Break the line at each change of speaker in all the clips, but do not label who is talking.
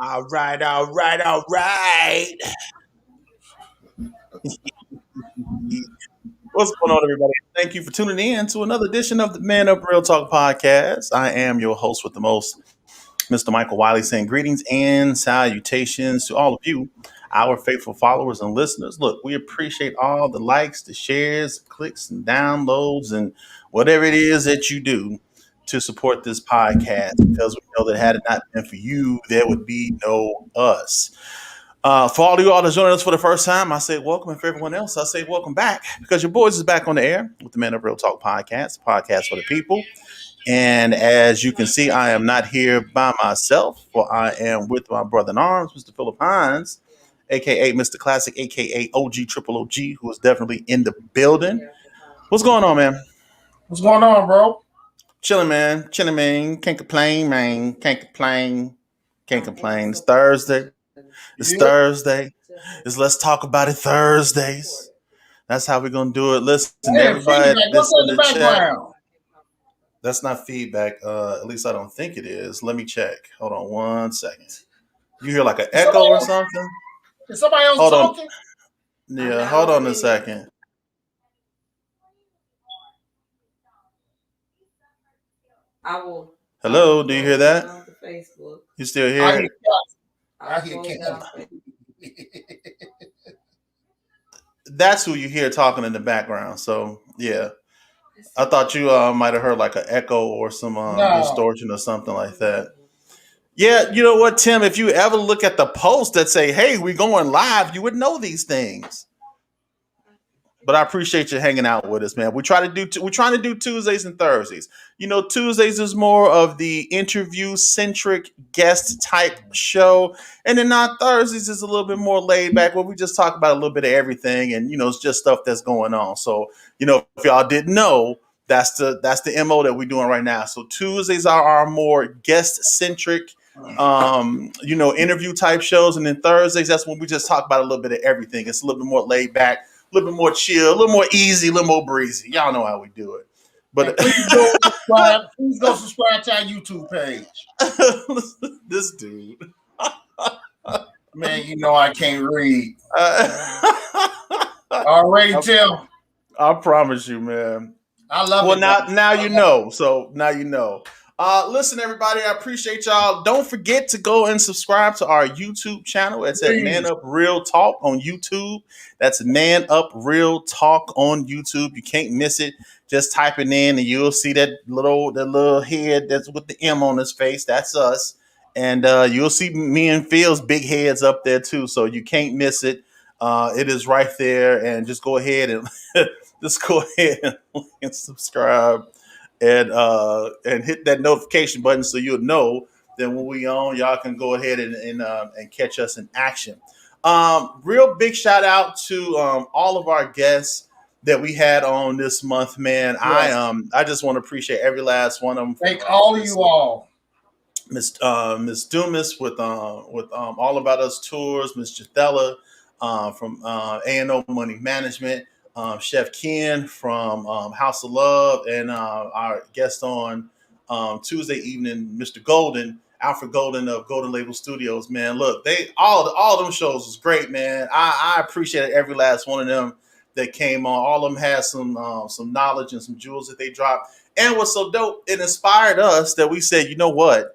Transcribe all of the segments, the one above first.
All right, all right, all right. What's going on, everybody? Thank you for tuning in to another edition of the Man Up Real Talk podcast. I am your host with the most, Mr. Michael Wiley, saying greetings and salutations to all of you, our faithful followers and listeners. Look, we appreciate all the likes, the shares, clicks, and downloads, and whatever it is that you do to support this podcast because we know that had it not been for you, there would be no us. For all of you all that's joining us for the first time, I say welcome. And for everyone else, I say welcome back because your boys is back on the air with the Man of Real Talk podcast, podcast for the people. And as you can see, I am not here by myself, for I am with my brother in arms, Mr. Philip Hines, aka Mr. Classic, aka OG Triple OG, who is definitely in the building. What's going on, man?
What's going on, bro?
Chilling, man. Chilling, man. Can't complain, man. Can't complain. Can't complain. It's Thursday. It's Thursday. It's Let's Talk About It Thursdays. That's how we're gonna do it. Listen, everybody that's in the chat. That's not feedback. At least I don't think it is. Let me check. Hold on 1 second. You hear like an echo or something?
Is somebody else talking?
Yeah, hold on a second.
I will.
Hello, do you hear that?
Facebook.
You still here?
I hear Cam.
That's who you hear talking in the background. So yeah, I thought you might have heard like an echo or some distortion or something like that. Yeah, you know what, Tim? If you ever look at the post that say, "Hey, we going live," you would know these things. But I appreciate you hanging out with us, man. We're trying to do Tuesdays and Thursdays. You know, Tuesdays is more of the interview centric guest type show, and then on Thursdays is a little bit more laid back, where we just talk about a little bit of everything, and it's just stuff that's going on. So, if y'all didn't know, that's the MO that we're doing right now. So Tuesdays are our more guest centric, interview type shows, and then Thursdays that's when we just talk about a little bit of everything. It's a little bit more laid back, a little bit more chill, a little more easy, a little more breezy. Y'all know how we do it. But
please go subscribe to our YouTube page.
This dude.
Man, I can't read. Already, Tim.
I promise you, man.
I love it.
Well, now you know. So now you know. Listen, everybody, I appreciate y'all. Don't forget to go and subscribe to our YouTube channel. It's at ManUp Real Talk on YouTube. That's ManUp Real Talk on YouTube. You can't miss it. Just type it in and you'll see that little head that's with the M on his face. That's us. And you'll see me and Phil's big heads up there too. So you can't miss it. It is right there. And just go ahead and and subscribe. And hit that notification button so you'll know that when we on, y'all can go ahead and catch us in action. Real big shout out to all of our guests that we had on this month, man. Yes. I just want to appreciate every last one of them.
Thank all of you all.
Miss Dumas with All About Us Tours, Miss Jathella from A&O Money Management. Chef Ken from House of Love, and our guest on Tuesday evening, Mr. Golden, Alfred Golden of Golden Label Studios. Man, look, all of them shows was great, man. I appreciated every last one of them that came on. All of them had some knowledge and some jewels that they dropped. And what's so dope, it inspired us that we said, you know what?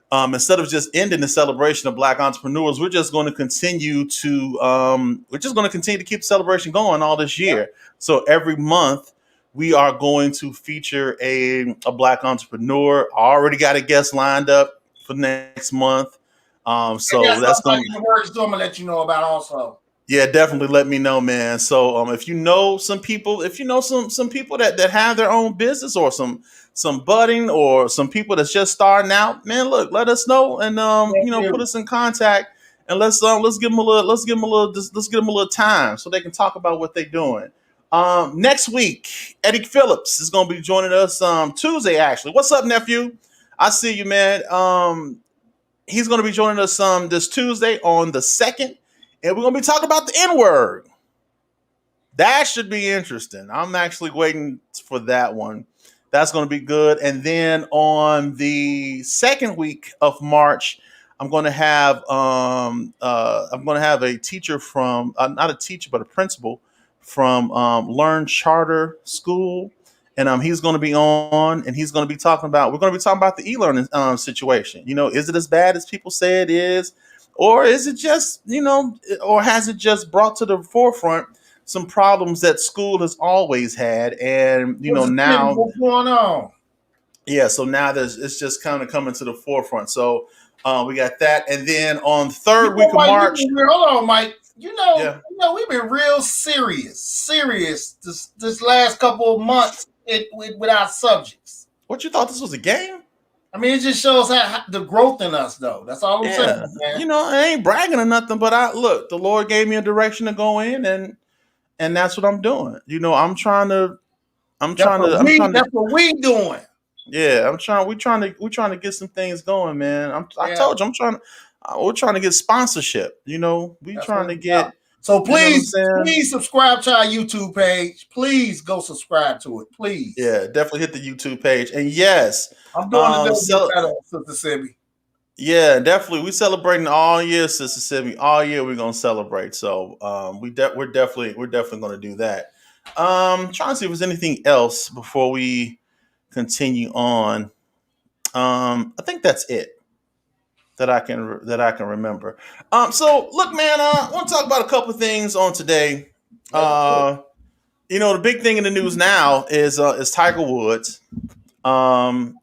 Instead of just ending the celebration of Black entrepreneurs, we're just going to continue to keep the celebration going all this year. Yep. So every month we are going to feature a Black entrepreneur. I already got a guest lined up for next month. So that's going to
I'm gonna let you know about also.
Yeah, definitely let me know, man. So if you know some people, some people that have their own business or some budding or some people that's just starting out, man, look, let us know and put us in contact and let's give them a little time so they can talk about what they're doing. Next week, Eddie Phillips is going to be joining us Tuesday actually. What's up, nephew? I see you, man. He's going to be joining us this Tuesday on the 2nd. And we're going to be talking about the N-word. That should be interesting. I'm actually waiting for that one. That's going to be good. And then on the second week of March, I'm going to have a teacher from not a teacher but a principal from Learn Charter School, and he's going to be on, and he's going to be talking about we're going to be talking about the e-learning situation. Is it as bad as people say it is, or is it just or has it just brought to the forefront some problems that school has always had, and now
What's going on?
yeah, so now it's just kind of coming to the forefront. So we got that, and then on the third week of
Mike,
March,
hold on, Mike.
yeah.
We've been real serious this last couple of months with our subjects.
What, you thought this was a game?
I mean, it just shows how the growth in us, though. That's all I'm saying, man.
I ain't bragging or nothing, but the Lord gave me a direction to go in, and that's what I'm doing.
That's what we doing.
Yeah, we're trying to get some things going, man. I told you, we're trying to get sponsorship. We trying to get.
So please subscribe to our YouTube page. Please go subscribe to it, please.
Yeah, definitely hit the YouTube page. And yes,
I'm doing a little bit better, Sister Sibby.
Yeah, definitely. We celebrating all year, Sister Sibby. All year we're gonna celebrate. So we're definitely gonna do that. Trying to see if there's anything else before we continue on. I think that's it that I can remember. So look, man, I want to talk about a couple of things on today. The big thing in the news now is Tiger Woods. And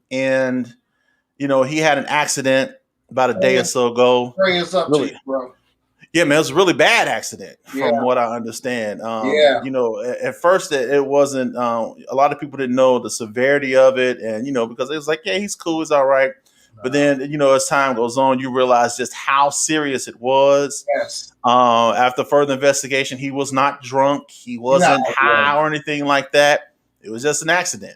he had an accident about a day or so ago.
Prayers up to you, bro.
Yeah, man, it was a really bad accident from what I understand. At first it wasn't. A lot of people didn't know the severity of it, and because it was like, yeah, he's cool, he's all right. But then, as time goes on, you realize just how serious it was.
Yes.
After further investigation, he was not drunk, he wasn't high or anything like that. It was just an accident.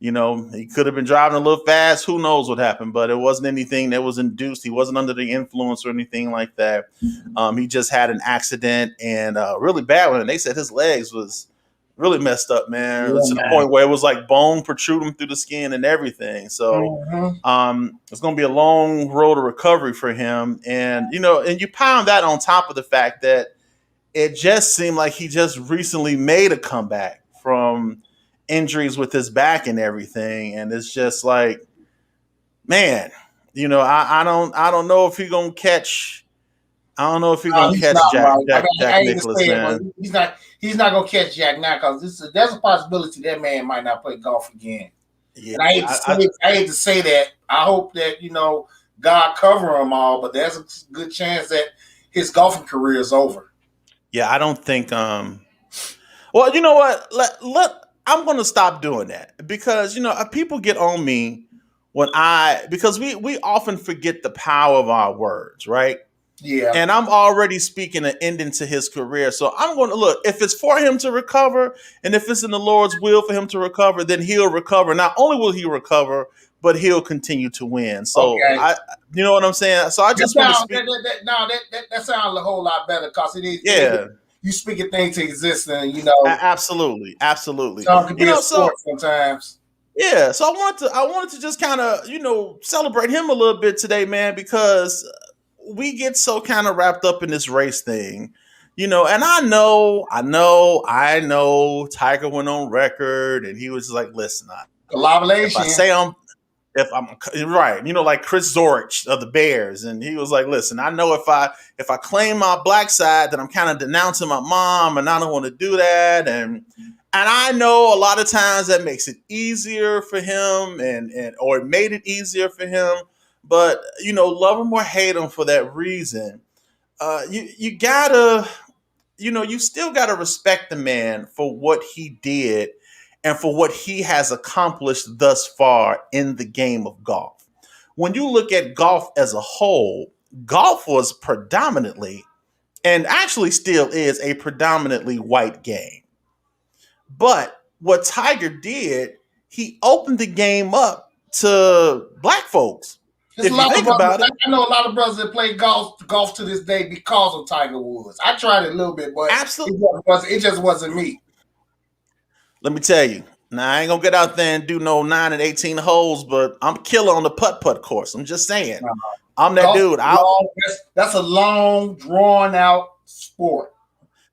He could have been driving a little fast. Who knows what happened? But it wasn't anything that was induced. He wasn't under the influence or anything like that. He just had an accident, and really bad one. And they said his legs was really messed up, man. To the point where it was like bone protruding through the skin and everything. So it's going to be a long road to recovery for him. And, and you pound that on top of the fact that it just seemed like he just recently made a comeback from injuries with his back and everything, and it's just like, man, I don't know if he's gonna catch. I don't know if he's gonna catch Jack Nicklaus, man.
He's not gonna catch Jack now, because there's a possibility that man might not play golf again. Yeah, and I hate to say that. I hope that God cover them all, but there's a good chance that his golfing career is over.
Yeah, I don't think. Well, you know what? I'm going to stop doing that, because people get on me because we often forget the power of our words, right?
Yeah.
And I'm already speaking an ending to his career. So I'm going to look, if it's for him to recover, and if it's in the Lord's will for him to recover, then he'll recover. Not only will he recover, but he'll continue to win. So you know what I'm saying? So I just want to speak.
That sounds a whole lot better, because it is.
Yeah.
You speak a thing to existence,
Absolutely.
So it can be a sport sometimes.
Yeah, so I wanted to just kind of, celebrate him a little bit today, man, because we get so kind of wrapped up in this race thing, and I know Tiger went on record and he was just like, listen, if I'm right, like Chris Zorich of the Bears, and he was like, listen, I know if I claim my black side, then I'm kind of denouncing my mom, and I don't want to do that, and I know a lot of times that makes it easier for him, or it made it easier for him, but love him or hate him for that reason, you gotta, you still gotta respect the man for what he did and for what he has accomplished thus far in the game of golf. When you look at golf as a whole, golf was predominantly, and actually still is, a predominantly white game. But what Tiger did, he opened the game up to black folks. If you think about it,
I know a lot of brothers that play golf to this day because of Tiger Woods. I tried it a little bit, but it just wasn't me.
Let me tell you. Now, I ain't going to get out there and do no 9 and 18 holes, but I'm killer on the putt-putt course. I'm just saying. I'm that
Golf,
dude.
that's a long, drawn out sport.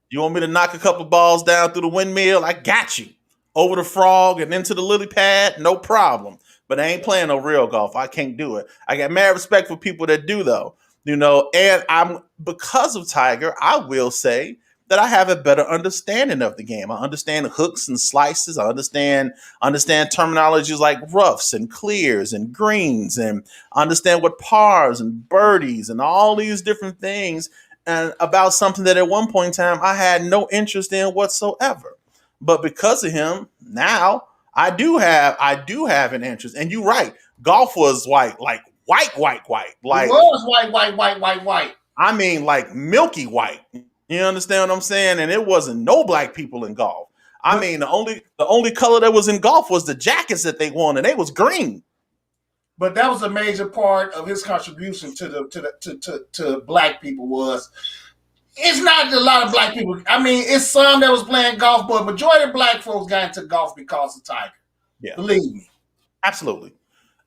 You want me to knock a couple balls down through the windmill? I got you. Over the frog and into the lily pad, no problem. But I ain't playing no real golf. I can't do it. I got mad respect for people that do though. And I'm because of Tiger, I will say that I have a better understanding of the game. I understand hooks and slices. I understand terminologies like roughs and clears and greens, and understand what pars and birdies and all these different things, and about something that at one point in time I had no interest in whatsoever. But because of him, now I do have an interest. And you're right, golf was white,
It
like
was white.
I mean like milky white. You understand what I'm saying? And it wasn't no black people in golf. I
But
mean the only color that was in golf was the jackets that they won, and they was green.
but that was a major part of his contribution to black people was it's not a lot of black people. I mean, it's some that was playing golf, but majority of black folks got into golf because of Tiger.
Yeah,
Believe me.
absolutely.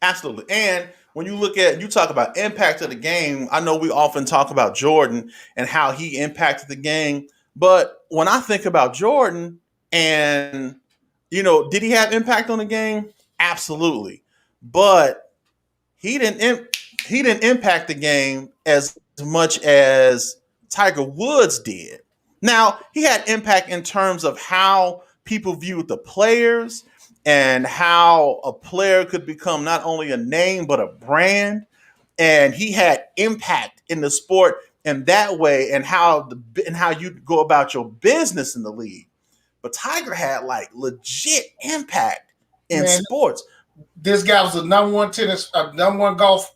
Absolutely. And when you talk about impact of the game, I know we often talk about Jordan and how he impacted the game. But when I think about Jordan and, did he have impact on the game? Absolutely. But he didn't he didn't impact the game as much as Tiger Woods did. Now, he had impact in terms of how people viewed the players and how a player could become not only a name but a brand, and he had impact in the sport in that way, and how you go about your business in the league. But Tiger had like legit impact in
Man,
sports.
this guy was the number one golf,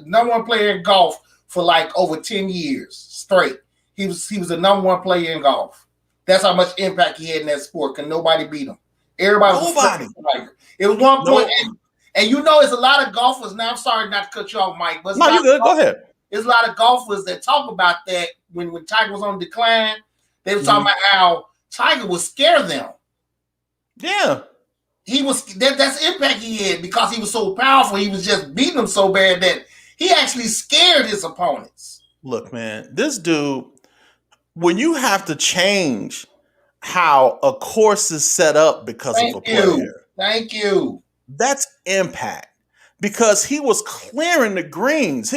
number one player in golf for like over 10 years straight. He was the number one player in golf. That's how much impact he had in that sport. Cause nobody beat him. Everybody was
Nobody.
Tiger. It was one
No,
point, and it's a lot of golfers now. I'm sorry not to cut you off, Mike, but
no, you good. Go ahead.
there's a lot of golfers that talk about that when Tiger was on decline. They were talking about how Tiger would scare them.
Yeah.
He was that's the impact he had because he was so powerful. He was just beating them so bad that he actually scared his opponents.
Look, man, this dude, when you have to change how a course is set up because of a player,
Thank you.
that's impact. Because he was clearing the greens.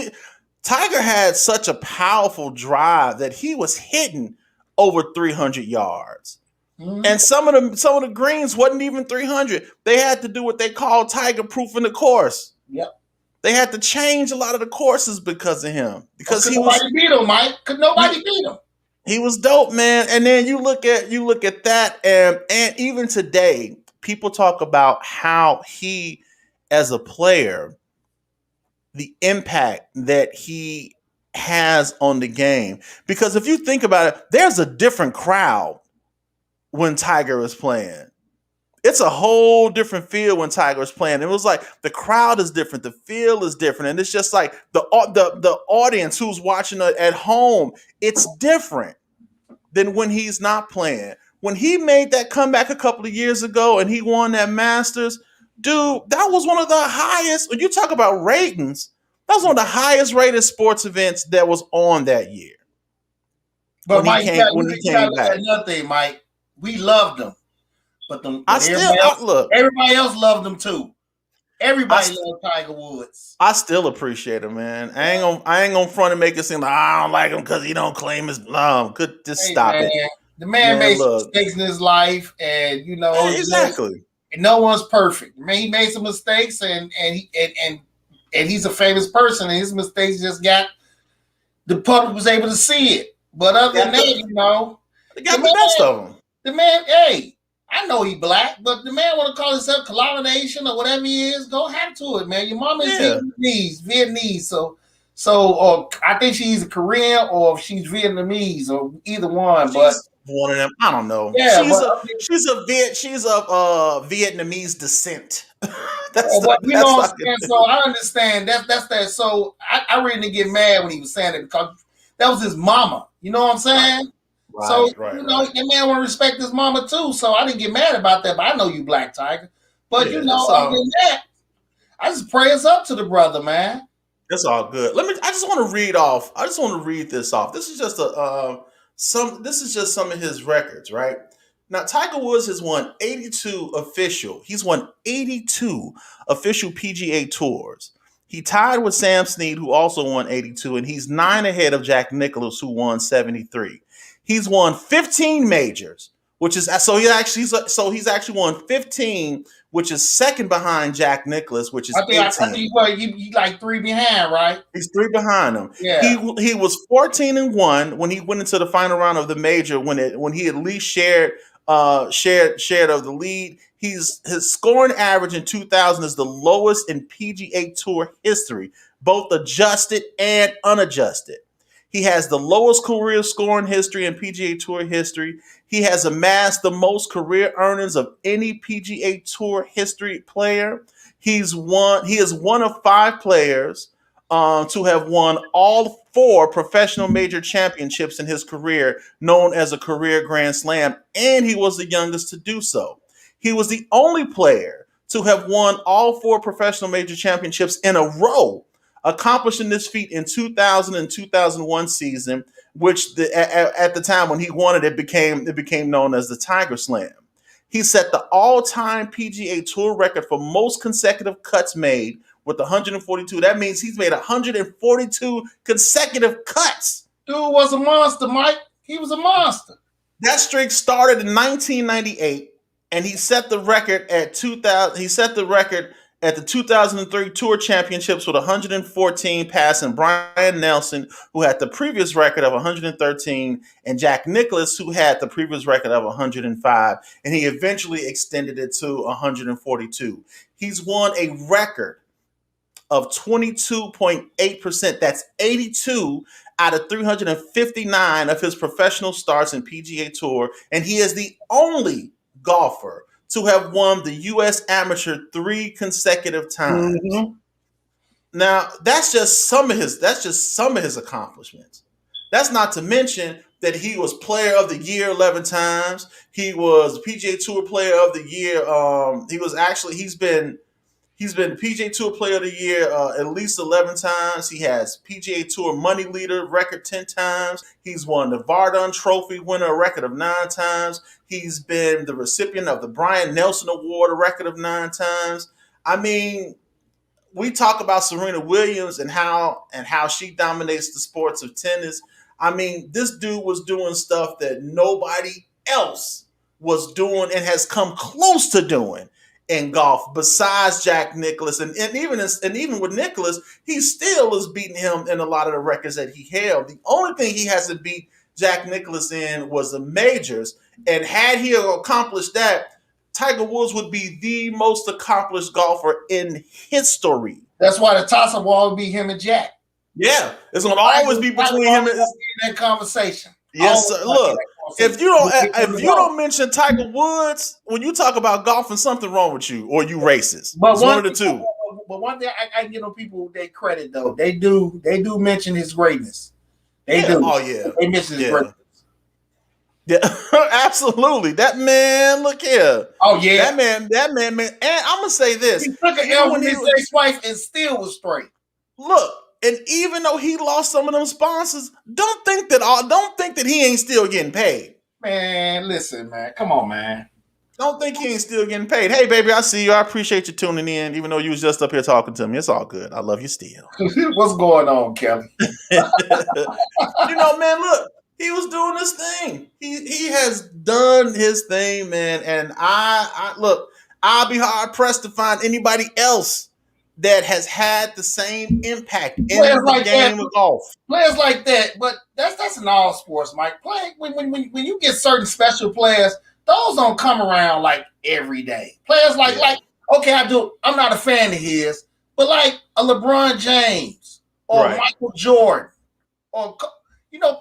Tiger had such a powerful drive that he was hitting over 300 yards.
Mhm.
And some of the greens wasn't even 300. They had to do what they call Tiger proofing the course.
Yep.
They had to change a lot of the courses because of him. Because
nobody beat him, Mike. Could nobody beat him?
He was dope, man. And then you look at that, and even today, people talk about how he, as a player, the impact that he has on the game. Because if you think about it, there's a different crowd when Tiger is playing. It's a whole different feel when Tiger is playing. It was like the crowd is different, the feel is different, and it's just like the audience who's watching it at home. It's different than when he's not playing. When he made that comeback a couple of years ago and he won that Masters, dude, that was one of the highest. When you talk about ratings, that was one of the highest rated sports events that was on that year.
But
when
Mike,
he came back,
another thing, Mike, we loved him, but
look.
Everybody else loved him too. Everybody loved Tiger Woods.
I still appreciate him, man. I ain't gonna front and make it seem like I don't like him because he don't claim his Could just stop
man,
it.
The man made mistakes in his life, and
exactly.
No one's perfect. Man, he made some mistakes, and he's a famous person, and his mistakes just got the public was able to see it. But other than that,
they got the best of him.
The man, hey, I know he black, but the man want to call himself colonization or whatever he is. Go have to it, man. Your mama is Vietnamese, or I think she's Korean or she's Vietnamese or either one. But
one of them, I don't know.
Yeah,
she's of Vietnamese descent.
So I understand that's that. So I really didn't get mad when he was saying it because that was his mama. You know what I'm saying?
Right,
so
right.
That man want to respect his mama too. So I didn't get mad about that. But I know you, Black Tiger. But other than that, I just prayers up to the brother, man.
It's all good. I just want to read off. I just want to read this off. This is just some. This is just some of his records, right? Now, Tiger Woods has won 82 official. He's won 82 official PGA tours. He tied with Sam Snead, who also won 82, and he's 9 ahead of Jack Nicklaus, who won 73. He's won 15 majors, which is he's actually won 15, which is second behind Jack Nicklaus, which is 18.
You like 3 behind, right?
He's 3 behind him.
Yeah.
He was 14-1 when he went into the final round of the major when he at least shared of the lead. His scoring average in 2000 is the lowest in PGA Tour history, both adjusted and unadjusted. He has the lowest career scoring history in PGA Tour history. He has amassed the most career earnings of any PGA Tour history player. He is one of 5 players to have won all 4 professional major championships in his career, known as a career Grand Slam, and he was the youngest to do so. He was the only player to have won all 4 professional major championships in a row, accomplishing this feat in 2000 and 2001 season, which at the time when he won it, it became known as the Tiger Slam. He set the all-time PGA Tour record for most consecutive cuts made with 142. That means he's made 142 consecutive cuts.
Dude was a monster, Mike. He was a monster.
That streak started in 1998, and he set the record at 2000. He set the record at the 2003 Tour Championships with 114, passing Brian Nelson, who had the previous record of 113, and Jack Nicklaus, who had the previous record of 105, and he eventually extended it to 142. He's won a record of 22.8%. That's 82 out of 359 of his professional starts in PGA Tour, and he is the only golfer to have won the U.S. Amateur 3 consecutive times. Mm-hmm. Now, that's just some of his accomplishments. That's not to mention that he was Player of the Year 11 times. He was PGA Tour Player of the Year. He's been PGA Tour Player of the Year at least 11 times. He has PGA Tour Money Leader record 10 times. He's won the Vardon Trophy winner a record of 9 times. He's been the recipient of the Brian Nelson Award a record of 9 times. I mean, we talk about Serena Williams and how she dominates the sports of tennis. I mean, this dude was doing stuff that nobody else was doing and has come close to doing in golf besides Jack Nicklaus. And even with Nicklaus, he still is beating him in a lot of the records that he held. The only thing he hasn't beat Jack Nicklaus in was the majors. And had he accomplished that, Tiger Woods would be the most accomplished golfer in history.
That's why the toss-up will always be him and Jack.
Yeah, it's going to always be between him and
that conversation.
Yes, sir. Look, if you don't mention Tiger Woods when you talk about golfing, something wrong with you, or you racist. But one of the two.
But one thing I give them people their credit though. They do mention his greatness. They do.
Oh yeah.
They mention his greatness.
Yeah, absolutely. That man, look here.
Oh yeah.
That man. And I'm gonna say this:
he took an L with his ex-wife and still was straight.
Look, and even though he lost some of them sponsors, don't think that he ain't still getting paid.
Man, listen, man. Come on, man.
Don't think he ain't still getting paid. Hey, baby, I see you. I appreciate you tuning in, even though you was just up here talking to me. It's all good. I love you still.
What's going on, Kelly?
Man, look. He was doing his thing. He has done his thing, man. And I look, I'll be hard pressed to find anybody else that has had the same impact in the game of golf.
Players like that, but that's in all sports, Mike. When you get certain special players, those don't come around like every day. Players like okay, I'm not a fan of his, but like a LeBron James or Michael Jordan or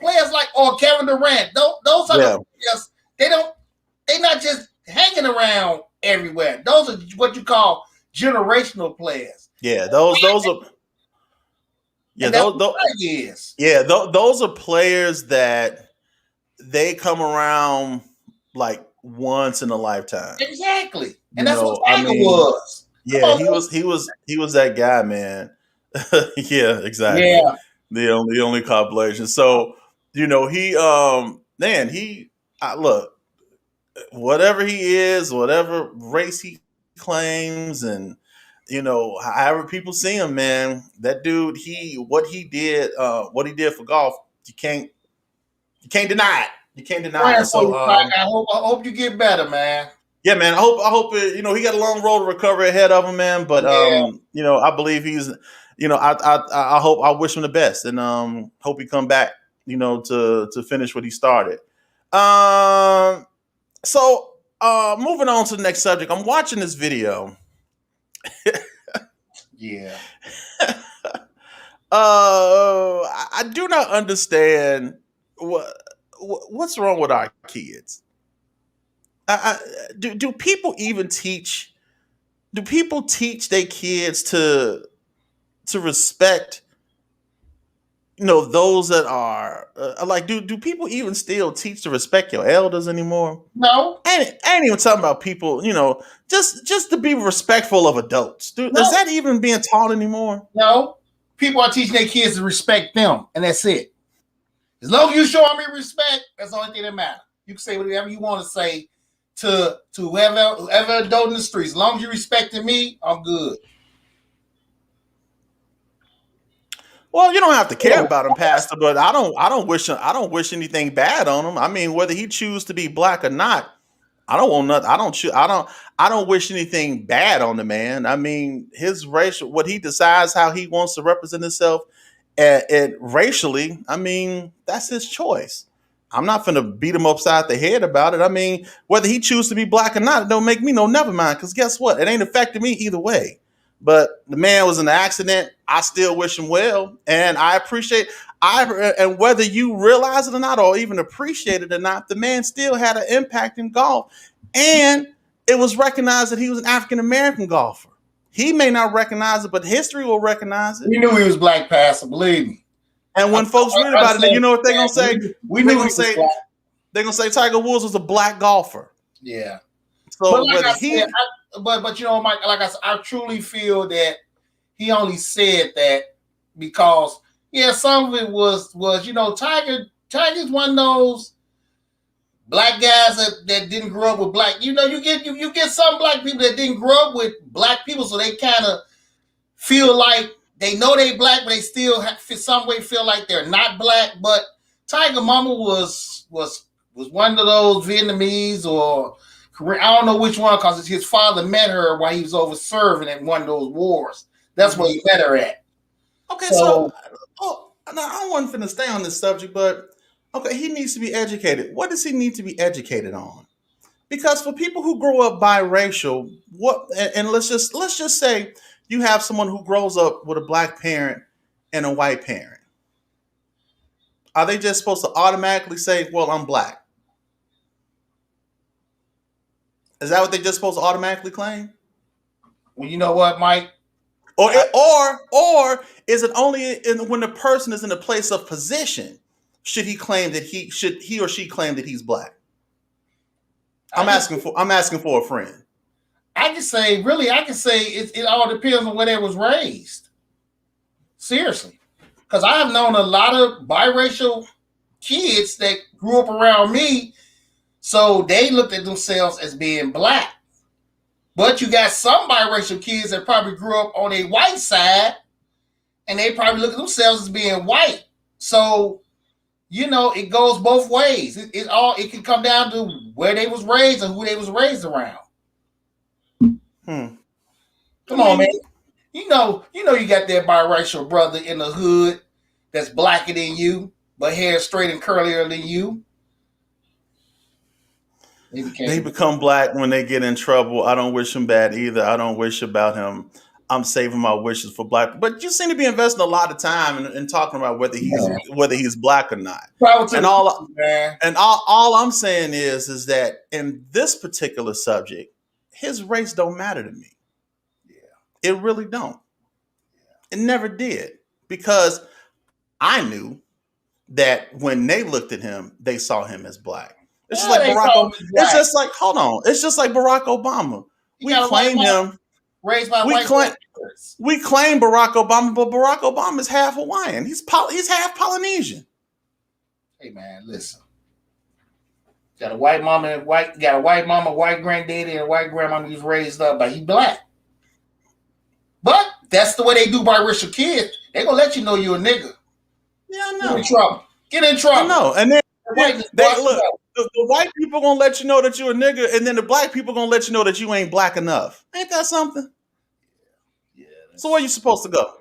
players like Kevin Durant. Those are the players. They're not just hanging around everywhere. Those are what you call generational players.
Yeah, those are. Yeah, those are players that they come around like once in a lifetime.
Exactly, and that's what Tiger was.
Yeah, he was that guy, man. Yeah, exactly.
Yeah.
The only compilation. So he man he look, whatever he is, whatever race he claims, and however people see him, man, that dude, what he did for golf, you can't deny it. You can't deny
Praying
it.
for
So
you, Mike. I hope you get better, man.
yeah, man. I hope it, he got a long road to recovery ahead of him, man. But
Yeah.
I believe he's, I wish him the best, and hope he come back, to finish what he started. Um, moving on to the next subject, I'm watching this video.
Yeah.
I do not understand what's wrong with our kids. Do people even teach? Do people teach their kids to respect, those that are like? Do people even still teach to respect your elders anymore?
No.
I ain't even talking about people, just to be respectful of adults. Is
No.
that even being taught anymore?
No. People are teaching their kids to respect them, and that's it. As long as you show me respect, that's the only thing that matters. You can say whatever you want to say to whoever adult in the streets. As long as you respecting me, I'm good.
Well, you don't have to care about him, Pastor, but I don't wish anything bad on him. I mean, whether he choose to be black or not, I don't want nothing. I don't wish anything bad on the man. I mean, his racial, what he decides how he wants to represent himself, and racially, I mean, that's his choice. I'm not gonna beat him upside the head about it. I mean, whether he chooses to be black or not, it don't make me no never mind. Because guess what? It ain't affecting me either way. But the man was in an accident. I still wish him well, and I appreciate. And whether you realize it or not, or even appreciate it or not, the man still had an impact in golf, and it was recognized that he was an African American golfer. He may not recognize it, but history will recognize it.
We knew he was black, Pastor. Believe me.
And when folks read about it, you know what they're gonna say?
We knew he was black.
They're gonna say Tiger Woods was a black golfer.
Yeah.
So
but like
whether
I said, but Mike, like I said, I truly feel that he only said that because some of it was Tiger's one of those black guys that didn't grow up with black. You get some black people that didn't grow up with black people, so they kind of feel like they know they black, but they still some way feel like they're not black. But Tiger Mama was one of those Vietnamese or Korean, I don't know which one, because his father met her while he was over serving in one of those wars. That's where he met her at.
Okay, so I don't want to stay on this subject, but okay, he needs to be educated. What does he need to be educated on? Because for people who grow up biracial, and let's just say you have someone who grows up with a black parent and a white parent. Are they just supposed to automatically say, "Well, I'm black"? Is that what they just supposed to automatically claim?
Well, you know what, Mike?
Or is it only when the person is in a place of position should he or she claim that he's black? I'm asking for a friend.
I can say it all depends on where they was raised. Seriously, because I have known a lot of biracial kids that grew up around me, so they looked at themselves as being black. But you got some biracial kids that probably grew up on a white side, and they probably look at themselves as being white. So, it goes both ways. It can come down to where they was raised and who they was raised around. Come on, man. You got that biracial brother in the hood that's blacker than you, but hair straight and curlier than you.
They become black when they get in trouble. I don't wish him bad either. I don't wish about him. I'm saving my wishes for black. But you seem to be investing a lot of time in talking about whether he's black or not. And all I'm saying is that in this particular subject, his race don't matter to me. Yeah. It really don't. It never did, because I knew that when they looked at him, they saw him as black. It's just like Barack. It's just like, hold on. It's just like Barack Obama. We claim him.
raised by
We
white
claim
parents.
we claim Barack Obama, but Barack Obama is half Hawaiian. He's half Polynesian.
Hey man, listen. Got a white mama, white granddaddy, and a white grandmama who's raised up, but he black. But that's the way they do biracial kids. They gonna let you know you're a nigga.
Yeah, I
Get
know.
in trouble. Get in trouble.
I know. And then
The
the white people gonna let you know that you're a nigga, and then the black people gonna let you know that you ain't black enough. Ain't that something?
Yeah.
So where you supposed to go?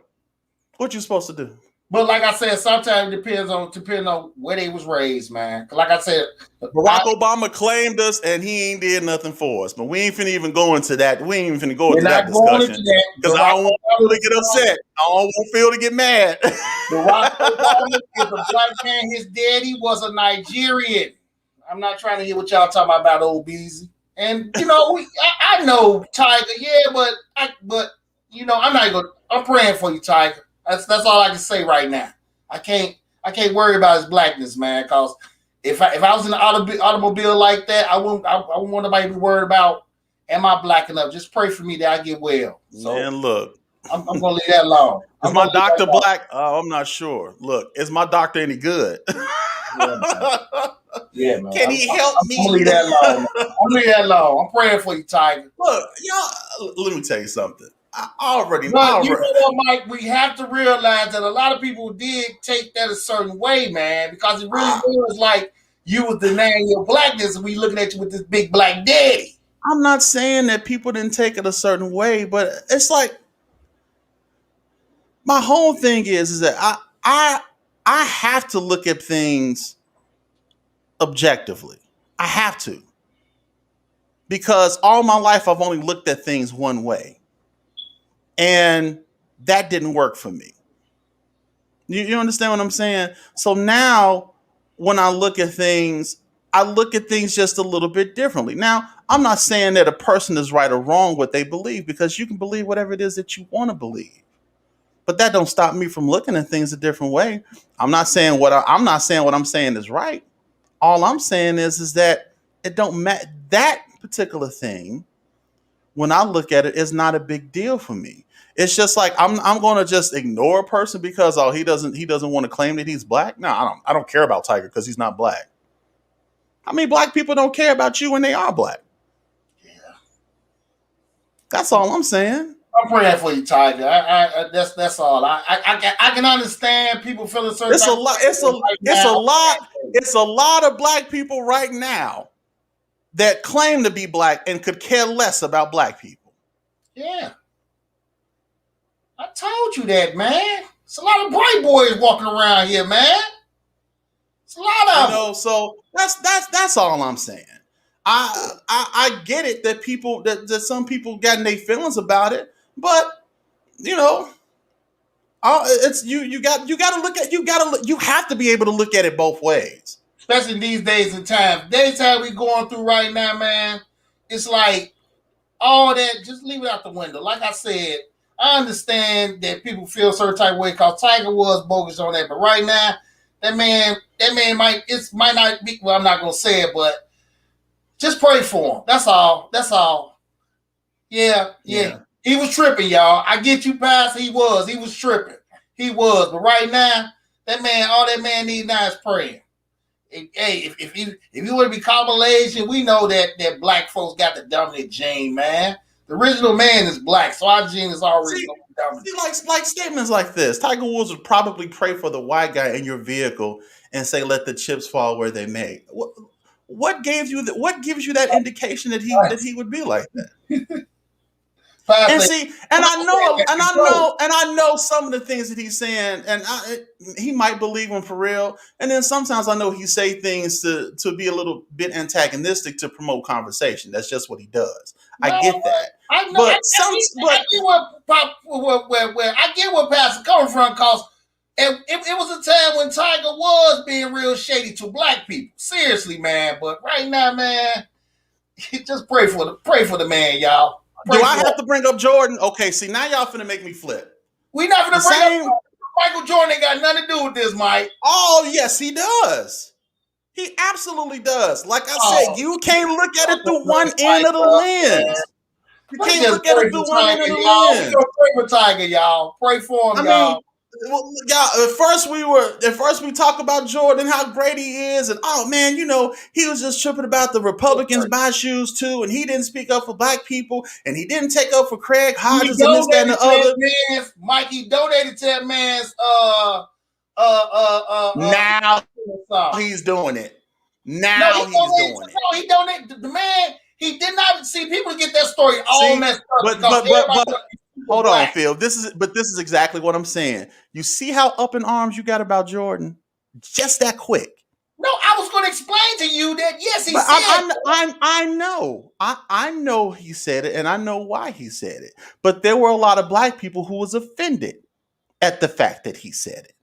What you supposed to do?
But like I said, sometimes it depends on where they was raised, man. Like I said,
Barack Obama claimed us, and he ain't did nothing for us. But we ain't finna even go into that. We ain't even finna go into that discussion because I don't want Phil to get upset. I don't want Phil to get mad.
Barack Obama is a black man. His daddy was a Nigerian. I'm not trying to hear what y'all talking about old Beezy. And I know Tiger, yeah, but I'm not gonna. I'm praying for you, Tiger. That's all I can say right now. I can't worry about his blackness, man. Because if I was in an automobile like that, I wouldn't want nobody to be worried about am I black enough. Just pray for me that I get well. So,
man, look,
I'm gonna leave that alone.
Is my doctor black? I'm not sure. Look, is my doctor any good?
Yeah, man.
Can he help me?
I'm gonna leave that alone. I'm leave that alone. I'm praying for you, Tiger.
Look, y'all. Let me tell you something. I already.
You know what, Mike? We have to realize that a lot of people did take that a certain way, man, because it really was like you was denying your blackness, and we looking at you with this big black daddy.
I'm not saying that people didn't take it a certain way, but it's like my whole thing is that I have to look at things objectively. I have to. Because all my life I've only looked at things one way. And that didn't work for me. You understand what I'm saying? So now when I look at things just a little bit differently. Now, I'm not saying that a person is right or wrong what they believe, because you can believe whatever it is that you want to believe. But that don't stop me from looking at things a different way. I'm not saying what I'm saying is right. All I'm saying is that it don't matter. That particular thing, when I look at it, is not a big deal for me. It's just like I'm going to just ignore a person because he doesn't want to claim that he's black. No, I don't care about Tiger because he's not black. How many black people don't care about you when they are black?
Yeah,
that's all I'm saying.
I'm praying for you, Tiger. That's all. I can understand people feeling certain.
It's a lot. It's a lot of black people right now that claim to be black and could care less about black people.
Yeah, I told you that, man. It's a lot of bright boys walking around here, man. It's a lot of them.
So that's all I'm saying. I get it that people that some people got in their feelings about it, but you have to be able to look at it both ways.
Especially in these days and times. Days that we going through right now, man. It's like all that, just leave it out the window. Like I said, I understand that people feel a certain type of way because Tiger was bogus on that, but right now, that man might not be. Well, I'm not gonna say it, but just pray for him. That's all. Yeah. He was tripping, y'all. I get you past. He was tripping. He was, but right now, all that man needs now is praying. Hey, if you want to be combination, we know that black folks got the dominant gene, man. The original man is black, so our gene is already dominant.
Like statements like this, Tiger Woods would probably pray for the white guy in your vehicle and say, "Let the chips fall where they may." What gives you that indication that he would be like that? And see, I know some of the things that he's saying, and he might believe them for real. And then sometimes I know he say things to be a little bit antagonistic to promote conversation. That's just what he does. I get that.
I know. I get where Pastor coming from, because it was a time when Tiger was being real shady to black people. Seriously, man. But right now, man, just pray for the man, y'all.
Do I have to bring up Jordan? Okay, see, now y'all finna make me flip.
We not finna bring up Michael Jordan. Ain't got nothing to do with this, Mike.
Oh, yes, he does. He absolutely does. Like I said, you can't look at it through one end of the lens. You
Let's
can't
just
look at
pray
it
for
through one end
Tiger,
of the
y'all. We
lens.
gonna pray for Tiger, y'all. Pray for him,
I
y'all.
mean, well, y'all, at first we talk about Jordan, how great he is, and oh man, he was just tripping about the Republicans buy shoes too, and he didn't speak up for black people, and he didn't take up for Craig
He
Hodges and this, that, and
donated
the
to that
other.
man's Mike. He donated to that man's
Now
song.
he's doing it.
No,
Now he's doing it.
he donated. The man, he did not see people get that story all
See,
messed up
but
because
but but
everybody
but
thought he was
hold on,
black.
Phil. This is exactly what I'm saying. You see how up in arms you got about Jordan? Just that quick.
No, I was going to explain to you that yes, he
But
said.
I know he said it, and I know why he said it. But there were a lot of black people who was offended at the fact that he said it.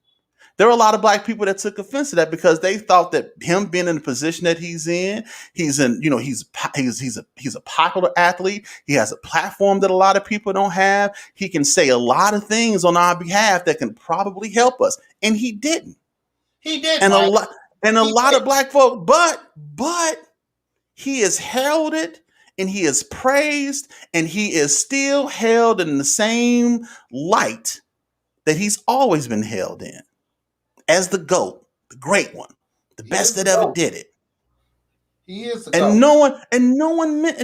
There were a lot of black people that took offense to that because they thought that him being in the position that he's in, he's a popular athlete. He has a platform that a lot of people don't have. He can say a lot of things on our behalf that can probably help us, and he didn't.
He did,
And
Mike.
a lot of black folk, but he is heralded and he is praised and he is still held in the same light that he's always been held in as the GOAT, the great one, the best that ever did it.
He is the
And
GOAT.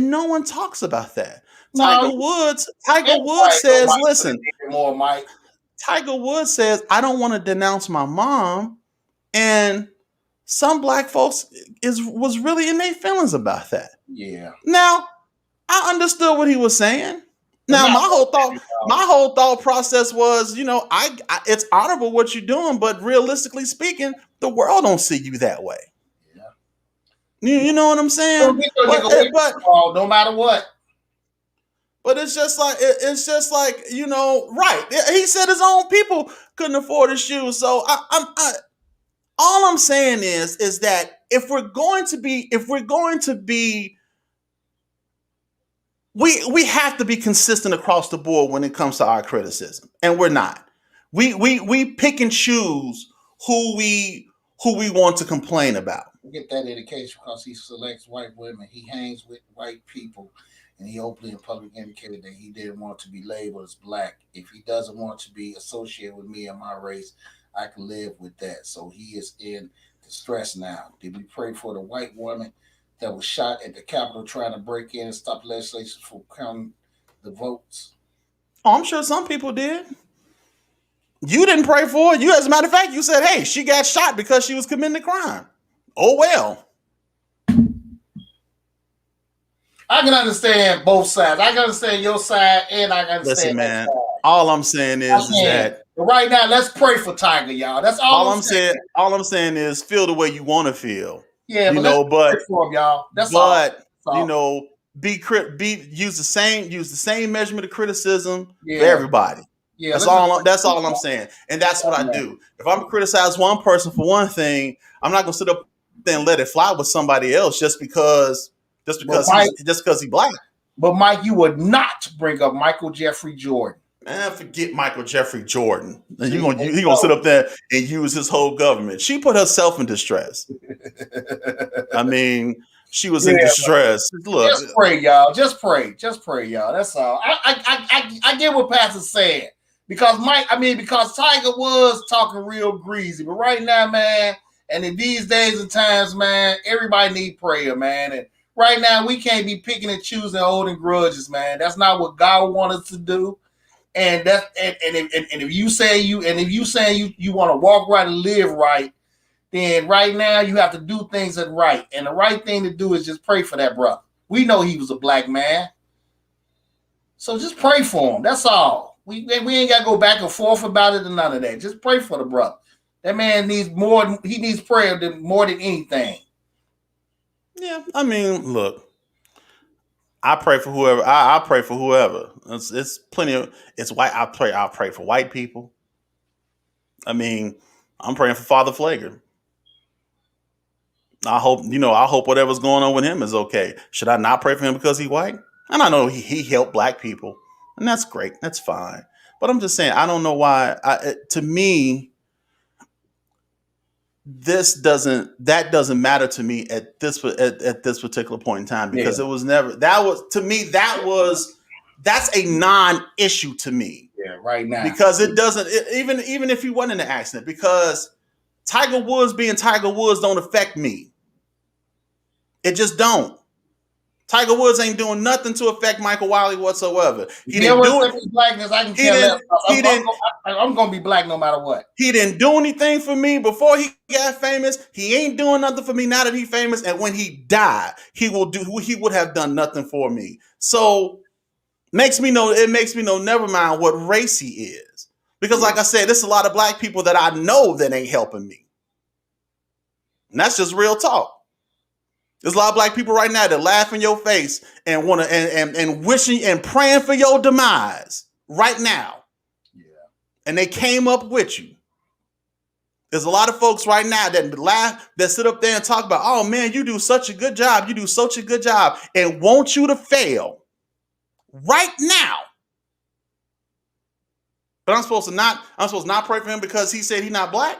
no one talks about that.
No,
Tiger Woods says, listen,
more, Mike.
Tiger Woods says, I don't want to denounce my mom. And some black folks was really in their feelings about that.
Yeah.
Now, I understood what he was saying. Now, my whole thought process was, I it's honorable what you're doing, but realistically speaking, the world don't see you that way. Yeah. You know what I'm saying?
But no matter what.
But it's just like right. He said his own people couldn't afford his shoes. So all I'm saying is that if we're going to be we have to be consistent across the board when it comes to our criticism, and we're not. We pick and choose who we want to complain about.
Get that education because he selects white women. He hangs with white people, and he openly and publicly indicated that he didn't want to be labeled as black. If he doesn't want to be associated with me and my race, I can live with that. So he is in distress now. Did we pray for the white woman that was shot at the Capitol trying to break in and stop legislation from counting the votes?
Oh, I'm sure some people did. You didn't pray for it. You, as a matter of fact, you said, hey, she got shot because she was committing a crime. Oh, well.
I can understand both sides. I can understand your side, and I can understand
that side. All I'm saying is that...
But right now, let's pray for Tiger, y'all. That's all I'm saying.
All I'm saying is feel the way you want to feel.
Yeah, let's pray for him, y'all. That's all.
Use the same measurement of criticism for everybody. Yeah, that's all I'm saying. And that's what I do. If I'm gonna criticize one person for one thing, I'm not gonna sit up there and let it fly with somebody else just because he's black.
But Mike, you would not bring up Michael Jeffrey Jordan.
Man, forget Michael Jeffrey Jordan. He gonna sit up there and use his whole government. She put herself in distress. I mean, she was in distress. Look,
just pray, y'all. Just pray, y'all. That's all. I get what Pastor's saying because Tiger was talking real greasy, but right now, man, and in these days and times, man, everybody need prayer, man. And right now, we can't be picking and choosing holding grudges, man. That's not what God wants us to do. And if you say you want to walk right and live right, then right now you have to do things that right. And the right thing to do is just pray for that brother. We know he was a black man. So just pray for him. That's all. We ain't got to go back and forth about it and none of that. Just pray for the brother. That man needs more. He needs prayer more than anything.
Yeah, I mean, look. I pray for whoever. I pray for whoever. It's plenty of. It's white. I pray for white people. I mean, I'm praying for Father Flager. I hope whatever's going on with him is okay. Should I not pray for him because he's white? And I know he helped black people, and that's great. That's fine. But I'm just saying, I don't know why. To me, that doesn't matter to me at this particular point in time because it was never. That was to me. That was that's a non-issue to me.
Yeah, right now.
Because it doesn't, even if he wasn't in the accident, because Tiger Woods being Tiger Woods don't affect me. It just don't. Tiger Woods ain't doing nothing to affect Michael Wiley whatsoever. He didn't do it.
Blackness, I can tell I'm gonna be black no matter what.
He didn't do anything for me before he got famous. He ain't doing nothing for me now that he's famous. And when he died, he would have done nothing for me. So it makes me know never mind what race he is. Because like I said, there's a lot of black people that I know that ain't helping me. And that's just real talk. There's a lot of black people right now that laugh in your face and want to and wishing and praying for your demise right now.
Yeah.
And they came up with you. There's a lot of folks right now that laugh, that sit up there and talk about, oh man, you do such a good job. You do such a good job, and want you to fail right now. But I'm supposed to not pray for him because he said he's not black.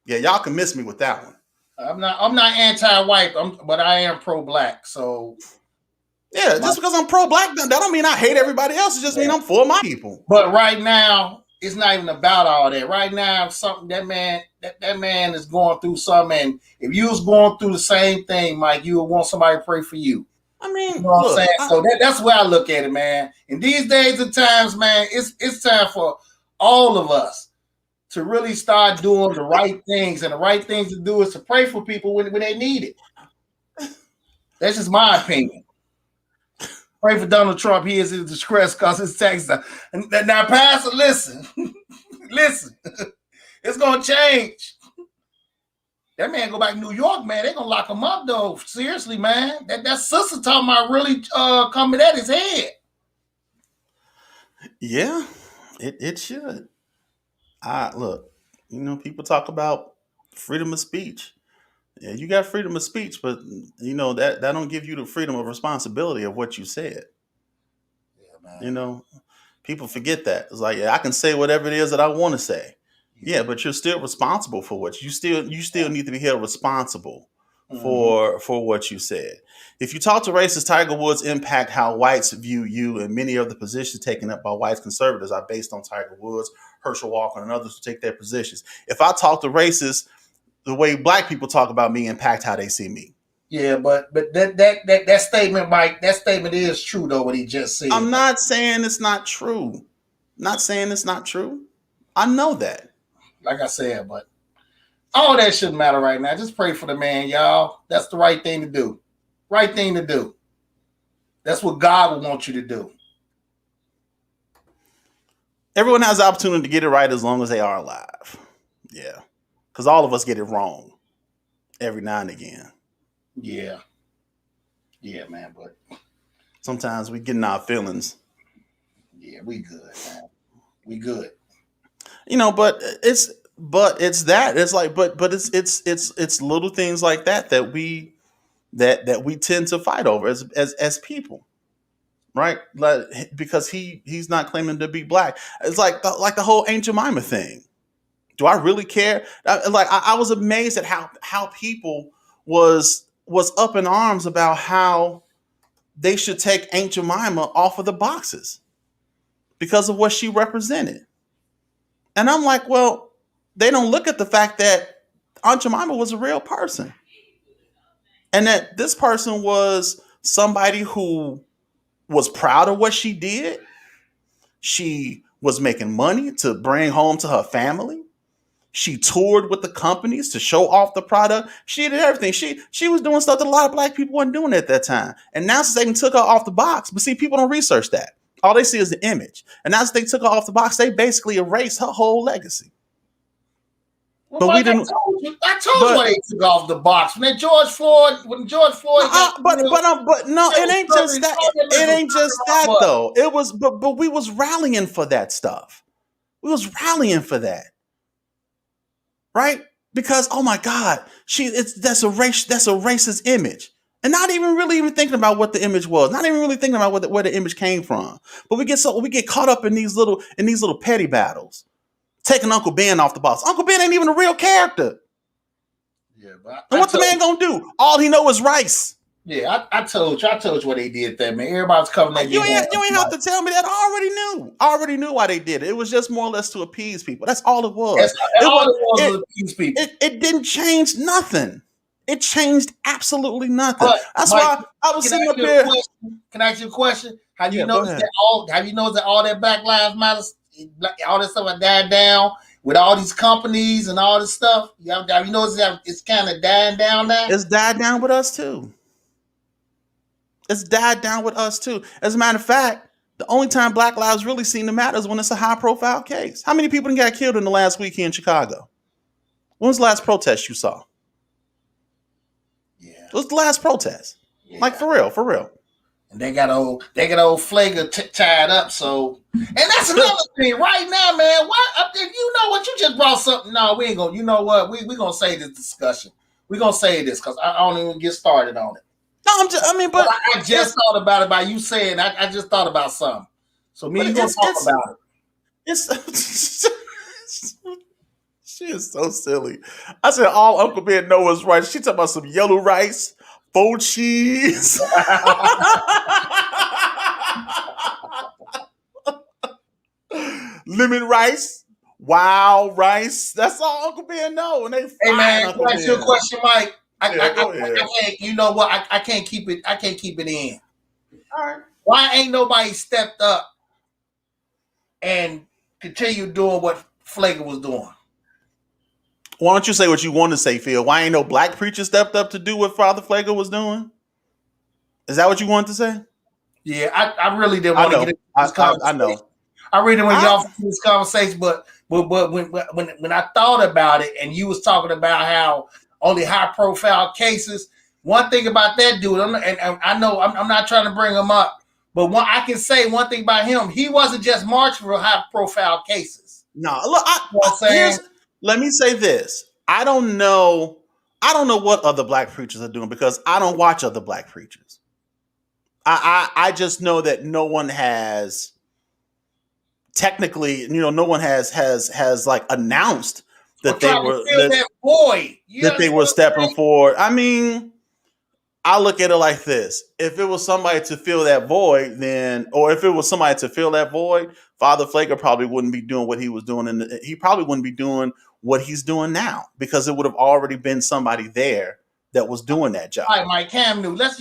Yeah, y'all can miss me with that one.
I'm not anti-white, but I am pro-black. So
yeah, just because I'm pro-black, that don't mean I hate everybody else. It just means I'm for my people.
But right now, it's not even about all that. Right now, something that man is going through something. And if you was going through the same thing, Mike, you would want somebody to pray for you.
I mean,
you know what I'm saying? So that's where I look at it, man. In these days and times, man, it's time for all of us to really start doing the right things. And the right things to do is to pray for people when they need it. That's just my opinion. Pray for Donald Trump. He is in distress because his taxes are. Now, Pastor, listen. Listen. It's going to change. That man go back to New York, man. They're going to lock him up, though. Seriously, man. That sister talking about really coming at his head.
Yeah, it should. Look, people talk about freedom of speech. Yeah, you got freedom of speech, but that don't give you the freedom of responsibility of what you said. Yeah, man. People forget that. It's like, yeah, I can say whatever it is that I want to say. Yeah, but you're still responsible for what you still need to be held responsible for what you said. If you talk to racists, Tiger Woods' impact how whites view you, and many of the positions taken up by white conservatives are based on Tiger Woods, Herschel Walker, and others who take their positions. If I talk to racists, the way black people talk about me impact how they see me.
Yeah, but that statement, Mike, that statement is true though. What he just said.
I'm not saying it's not true. Not saying it's not true. I know that.
Like I said, but all that shouldn't matter right now. Just pray for the man, y'all. That's the right thing to do. Right thing to do. That's what God would want you to do.
Everyone has the opportunity to get it right as long as they are alive. Yeah. Because all of us get it wrong every now and again.
Yeah. Yeah, man. But
sometimes we get in our feelings.
Yeah, we good, man. We good.
But it's that. It's like, but it's little things like that we tend to fight over as people. Right? Like, because he's not claiming to be black. It's like the whole Aunt Jemima thing. Do I really care? I was amazed at how people was up in arms about how they should take Aunt Jemima off of the boxes because of what she represented. And I'm like, well, they don't look at the fact that Aunt Jemima was a real person. And that this person was somebody who was proud of what she did. She was making money to bring home to her family. She toured with the companies to show off the product. She did everything. She was doing stuff that a lot of black people weren't doing at that time. And now since they took her off the box, but see, people don't research that. All they see is the image. And now since they took her off the box, they basically erased her whole legacy.
Well, but Mike, we didn't. I told you why they took off the box when George Floyd. But no, it ain't just that. It ain't just that though.
It was, but we was rallying for that stuff. We was rallying for that. Right? Because oh my God, that's a racist image, and not even really thinking about what the image was, not even really thinking about where the image came from. But we get caught up in these little petty battles, taking Uncle Ben off the box. Uncle Ben ain't even a real character.
Yeah, but
and what's the man gonna do? All he know is rice.
Yeah, I told you what they did there, man. Everybody's covering that.
You ain't have to tell me that. I already knew why they did it. It was just more or less to appease people. That's all it was.
To appease people.
It didn't change nothing. It changed absolutely nothing. That's Mike, why I was sitting up here.
Can I ask you a question? Have you noticed that all that Black Lives Matter, all that stuff are died down with all these companies and all this stuff? Have you noticed that it's kind of dying down now?
It's died down with us too. It's died down with us too. As a matter of fact, the only time Black lives really seem to matter is when it's a high-profile case. How many people got killed in the last week here in Chicago? When was the last protest you saw?
Yeah,
it was the last protest. Yeah. Like for real.
And they got old Flager tied up. So, and that's another thing right now, man. What you know what you just brought something? No, we ain't gonna. You know what? We gonna say this discussion. We gonna say this because I don't even get started on it.
No, I
just thought about it by you saying. I just thought about something. So me, you gonna talk about it?
She is so silly. I said all Uncle Ben knows is rice. She talking about some yellow rice, faux cheese. Lemon rice, wild rice. That's all Uncle Ben know. And they
hey man, can I ask you a question, Mike? I can't. You know what? I can't keep it. I can't keep it in.
All right.
Why ain't nobody stepped up and continued doing what Flager was doing?
Why don't you say what you want to say, Phil? Why ain't no black preacher stepped up to do what Father Flager was doing? Is that what you wanted to say?
Yeah, I really didn't want to get into this conversation.
I know.
I really didn't want to get off this conversation, but when I thought about it, and you was talking about how only high-profile cases. One thing about that dude, and I know I'm not trying to bring him up, but I can say one thing about him: he wasn't just marching for high-profile cases.
No, look, let me say this: I don't know what other black preachers are doing because I don't watch other black preachers. I just know that no one has technically, no one has like announced that they were that they were stepping forward. I mean, I look at it like this: if it was somebody to fill that void, Father Flager probably wouldn't be doing what he was doing, and he probably wouldn't be doing what he's doing now because it would have already been somebody there that was doing that job.
All right, Mike Cam Newton. That's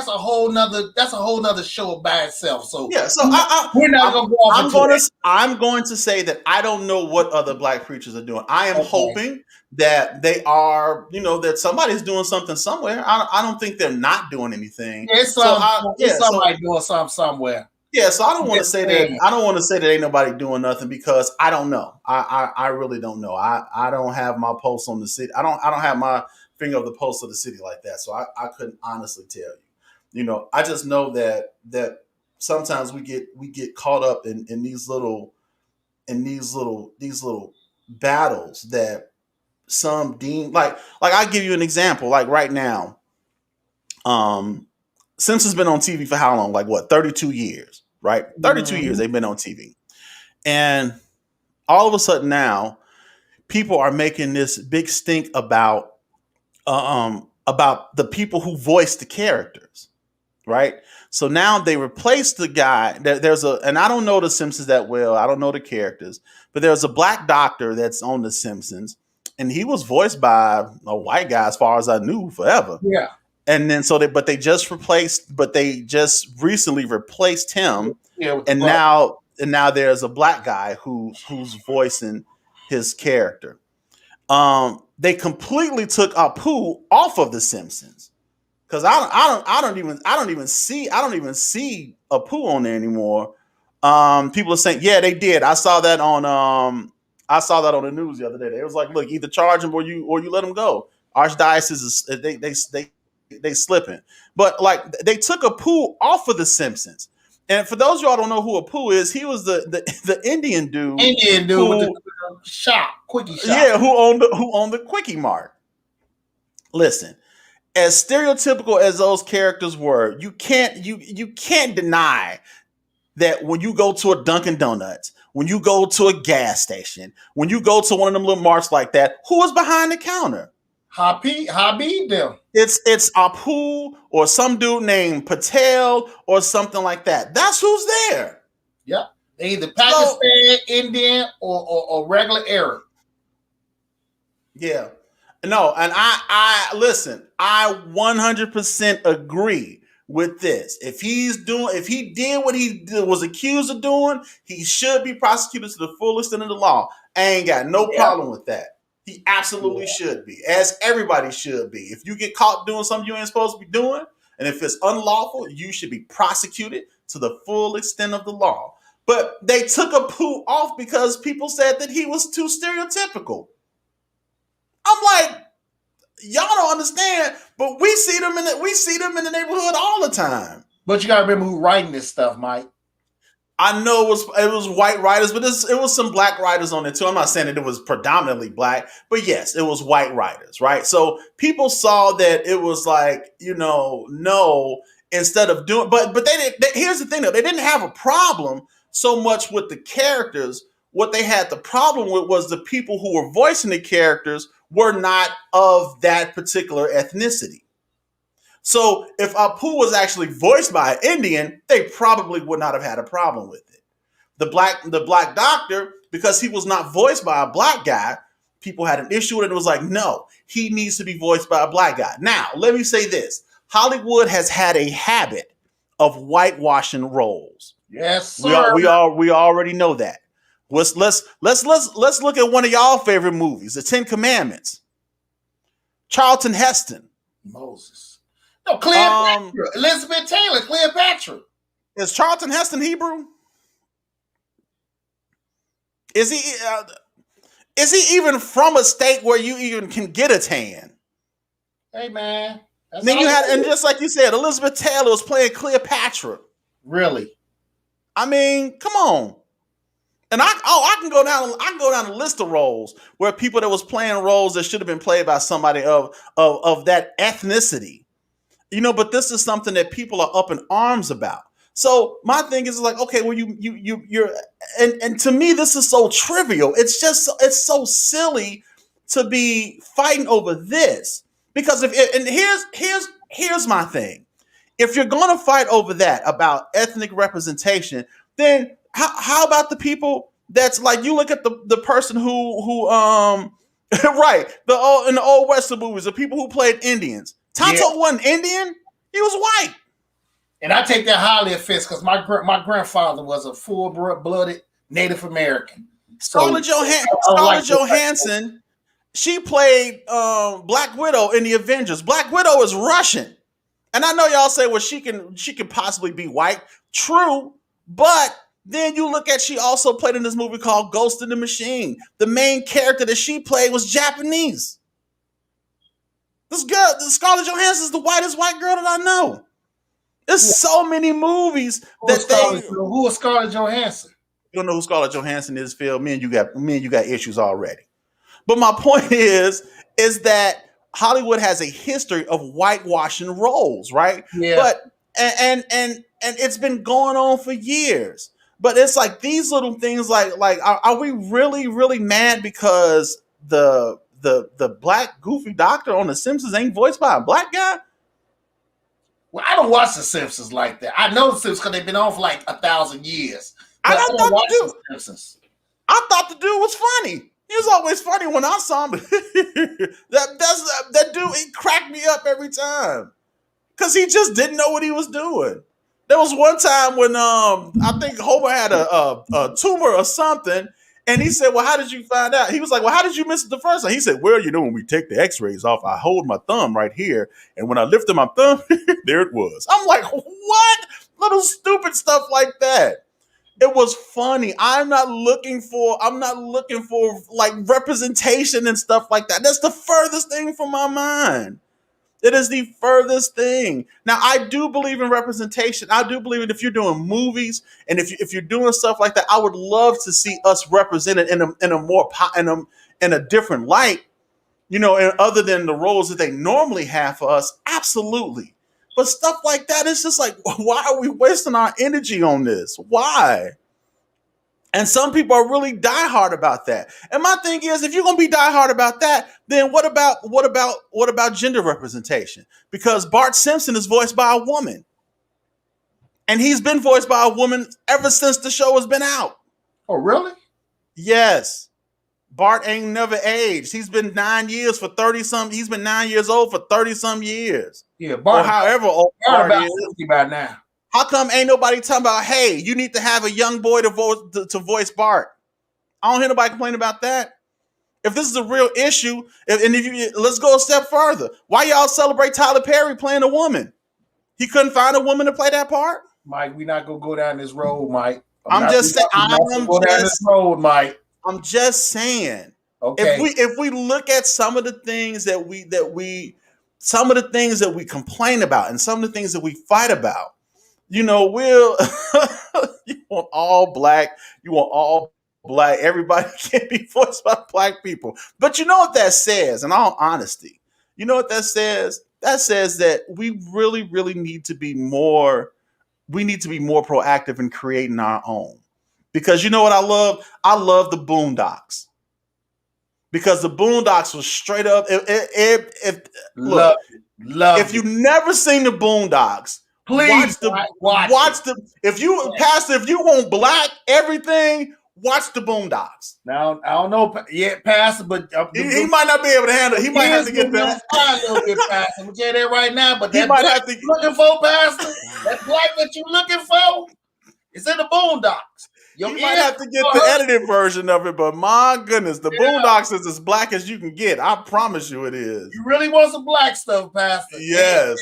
a whole nother show by itself. So
yeah, so
we're not gonna go off.
I'm going to say that I don't know what other black preachers are doing. I am hoping that they are, that somebody's doing something somewhere. I don't think they're not doing anything.
Yeah, somebody doing something somewhere.
Yeah, so I don't want to say that. I don't want to say that ain't nobody doing nothing because I don't know. I really don't know. I don't have my pulse on the city. I don't have my finger of the pulse of the city like that. So I couldn't honestly tell you. I just know that sometimes we get caught up in these little battles that some deem like I give you an example. Like right now, Simpsons been on TV for how long? Like what? 32 years, right? 32 years they've been on TV. And all of a sudden now, people are making this big stink about the people who voice the characters, right? So now they replaced the guy. And I don't know the Simpsons that well. I don't know the characters, but there's a black doctor that's on the Simpsons, and he was voiced by a white guy as far as I knew forever.
Yeah.
And then they just recently replaced him. Yeah, and now there's a black guy who's voicing his character. They completely took Apu off of the Simpsons because I don't even see Apu on there anymore. People are saying, yeah, they did. I saw that on the news the other day. It was like, look, either charge him or you let him go. Archdiocese is they slipping, but like they took Apu off of the Simpsons. And for those of y'all don't know who Apu is, he was the Indian dude
with the quickie shop.
Yeah, who owned the Quickie Mart. Listen, as stereotypical as those characters were, you can't deny that when you go to a Dunkin' Donuts, when you go to a gas station, when you go to one of them little marts like that, who is behind the counter?
Habib them.
It's Apu or some dude named Patel or something like that. That's who's there.
Yep. They either Pakistan, Indian, or regular Arab.
Yeah. No, and I listen, I 100% agree with this. If he did what he was accused of doing, he should be prosecuted to the full extent of the law. I ain't got no problem with that. He absolutely should be, as everybody should be. If you get caught doing something you ain't supposed to be doing, and if it's unlawful, you should be prosecuted to the full extent of the law. But they took Apu off because people said that he was too stereotypical. I'm like, y'all don't understand, but we see them in the neighborhood all the time.
But you gotta remember who's writing this stuff, Mike.
I know it was white writers, but it was some black writers on it too. I'm not saying that it was predominantly black, but yes, it was white writers, right? So people saw that it was like, no, instead of doing, but they didn't. Here's the thing though, they didn't have a problem so much with the characters. What they had the problem with was the people who were voicing the characters were not of that particular ethnicity. So if Apu was actually voiced by an Indian, they probably would not have had a problem with it. The black doctor, because he was not voiced by a black guy, people had an issue with it. It was like, no, he needs to be voiced by a black guy. Now, let me say this. Hollywood has had a habit of whitewashing roles.
Yes, sir.
We already know that. Let's look at one of y'all favorite movies, The Ten Commandments. Charlton Heston.
Moses. No, Cleopatra. Elizabeth Taylor, Cleopatra.
Is Charlton Heston Hebrew? Is he even from a state where you even can get a tan?
Hey man.
Then you had, and just like you said, Elizabeth Taylor was playing Cleopatra.
Really?
I mean, come on. And I can go down a list of roles where people that was playing roles that should have been played by somebody of that ethnicity. But this is something that people are up in arms about. So my thing is like, okay, well you're and to me this is so trivial. It's so silly to be fighting over this. Because here's my thing. If you're going to fight over that about ethnic representation, then how about the people that's like, you look at the person who right, in the old Western movies, the people who played Indians. Tonto wasn't Indian, he was white.
And I take that highly offense because my grandfather was a full-blooded Native American.
Scarlett Johansson, she played Black Widow in the Avengers. Black Widow is Russian. And I know y'all say, well, she can possibly be white. True, but then you look at, she also played in this movie called Ghost in the Machine. The main character that she played was Japanese. This girl, Scarlett Johansson, is the whitest white girl that I know. There's so many movies
Who is Scarlett Johansson?
You don't know who Scarlett Johansson is, Phil. Me and you got issues already. But my point is that Hollywood has a history of whitewashing roles, right?
Yeah.
But and it's been going on for years. But it's like these little things, like are we really, really mad because the black goofy doctor on The Simpsons ain't voiced by a black guy?
Well, I don't watch The Simpsons like that. I know The Simpsons because they've been on for like 1,000 years. I don't watch The Simpsons.
I thought the dude was funny. He was always funny when I saw him. that dude, he cracked me up every time because he just didn't know what he was doing. There was one time when I think Homer had a tumor or something, and he said, "Well, how did you find out?" He was like, "Well, how did you miss it the first time?" He said, "Well, when we take the X-rays off, I hold my thumb right here, and when I lifted my thumb, there it was." I'm like, "What?" Little stupid stuff like that. It was funny. I'm not looking for like representation and stuff like that. That's the furthest thing from my mind. It is the furthest thing. Now, I do believe in representation. I do believe in, if you're doing movies and if you're doing stuff like that, I would love to see us represented in a different light, and other than the roles that they normally have for us. Absolutely. But stuff like that, it's just like, why are we wasting our energy on this? Why? And some people are really diehard about that. And my thing is, if you're gonna be diehard about that, then what about gender representation? Because Bart Simpson is voiced by a woman, and he's been voiced by a woman ever since the show has been out.
Oh, really?
Yes. Bart ain't never aged. He's been 9 years for 30 some. He's been 9 years old for 30 some years.
Yeah, Bart.
Or however old Bart
about
is.
50 by now.
How come ain't nobody talking about, hey, you need to have a young boy to voice Bart? I don't hear nobody complain about that. If this is a real issue, let's go a step further. Why y'all celebrate Tyler Perry playing a woman? He couldn't find a woman to play that part?
Mike, we're not gonna go down this road, Mike.
I'm just saying. I'm just saying.
Okay.
If we look at some of the things that we complain about and some of the things that we fight about, you want all black, everybody can be voiced by black people. But you know what that says, in all honesty, you know what that says? That says that we really, really need to be more proactive in creating our own. Because you know what I love? I love the Boondocks. Because the Boondocks was straight up. If you've never seen the Boondocks,
please
watch the. If you want black everything, watch the Boondocks.
Now I don't know yet, Pastor, but
he might not be able to handle. He might have to get that.
A little bit, Pastor. I'm gonna tell you that right now. But
he might have to
looking for, Pastor. That black that you looking for is in the Boondocks.
You might have to get the edited version of it, but my goodness, the Boondocks is as black as you can get. I promise you it is.
You really want some black stuff, Pastor?
Yes.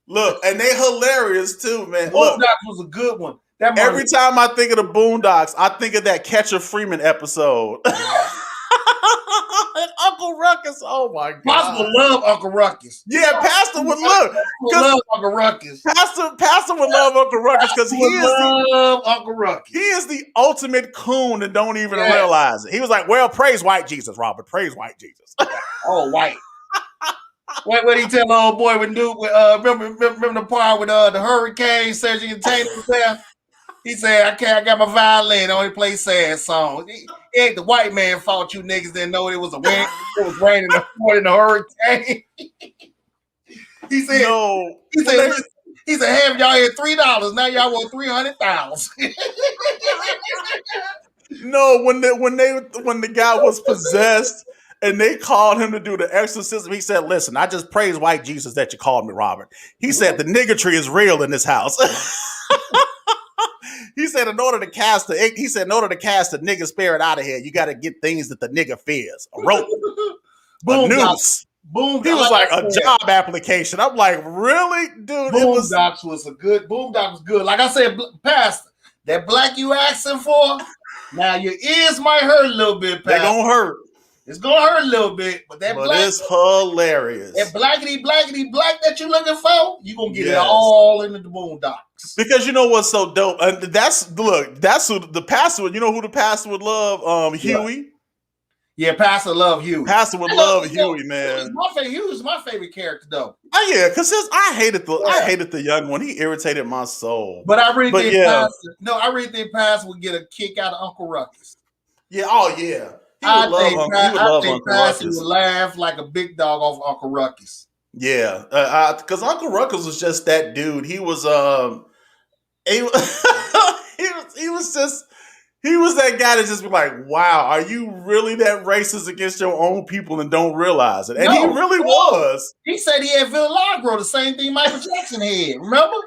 Look, and they hilarious too, man.
Boondocks was a good one.
Every time I think of the Boondocks, I think of that Catcher Freeman episode. Uncle Ruckus, oh my God.
Pastor would love Uncle Ruckus.
Yeah, Pastor would love
Uncle Ruckus.
Pastor would love Uncle Ruckus because he is the ultimate coon and don't even realize it. He was like, well, praise white Jesus, Robert. Praise white Jesus.
Oh, white. What did he tell the old boy when remember the part with the hurricane Sergeant Container was there? He said, I got my violin, I only play sad songs. It ain't the white man fault you niggas didn't know it was raining in the hurricane. He said, have y'all here $3, now y'all want 300,000.
No, when the guy was possessed and they called him to do the exorcism, he said, listen, I just praise white Jesus that you called me Robert. He said the niggatry is real in this house. He said, in order to cast the nigga spirit out of here, you got to get things that the nigga fears. A rope, a noose.
Boom.
He was like a job application. I'm like, really, dude?
Boondocks was good. Like I said, Pastor, that black you asking for, now your ears might hurt a little bit, Pastor.
They're gonna hurt.
It's gonna hurt a little bit, but
it's hilarious.
That blackity black that you looking for, you gonna get it all into the Boondocks.
Because you know what's so dope, and that's who the pastor. You know who the pastor would love? Huey.
Yeah, Pastor love Huey.
Pastor would love Huey, man.
Huey was my favorite character though.
Oh yeah, because I hated the young one. He irritated my soul.
But I really think Pastor would get a kick out of Uncle Ruckus.
Yeah. Oh yeah. I think
Pastor would laugh like a big dog off Uncle Ruckus.
Yeah, because Uncle Ruckus was just that dude. He was he was that guy that just be like, wow, are you really that racist against your own people and don't realize it? And he really was.
He said he had Villagro, the same thing Michael Jackson had. Remember?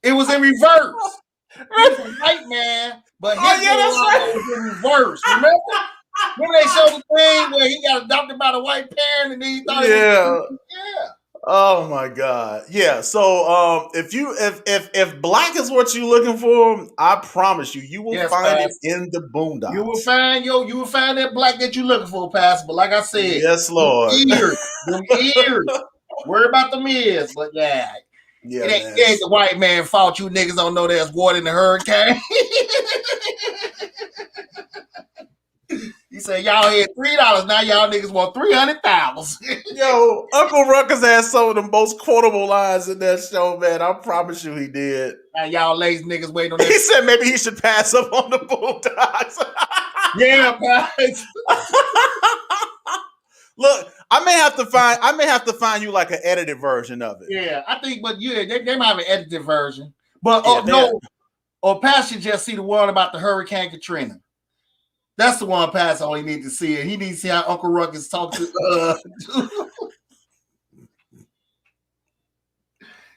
It was in reverse. He was a white man, but his was in reverse. Remember? When they showed the thing where he got adopted by the white parent and then he thought
Oh my God. Yeah. So if black is what you're looking for, I promise you will find it in the Boondocks.
You will find that black that you're looking for, Pastor. But like I said,
yes, Lord.
Them ears. Worry about them ears, but it ain't the white man fault. You niggas don't know there's water in the hurricane. He said, y'all had $3. Now y'all niggas want 300,000.
Yo, Uncle Ruckus had some of the most quotable lines in that show, man. I promise you he did.
Now y'all lazy niggas waiting on that.
He said maybe he should pass up on the Boondocks.
Yeah, guys.
Look, I may have to find you like an edited version of it.
Yeah, I think, but yeah, they might have an edited version. But no, or Pastor just see the one about the Hurricane Katrina. That's the one Pastor only need to see it. He needs to see how Uncle Ruckus talk to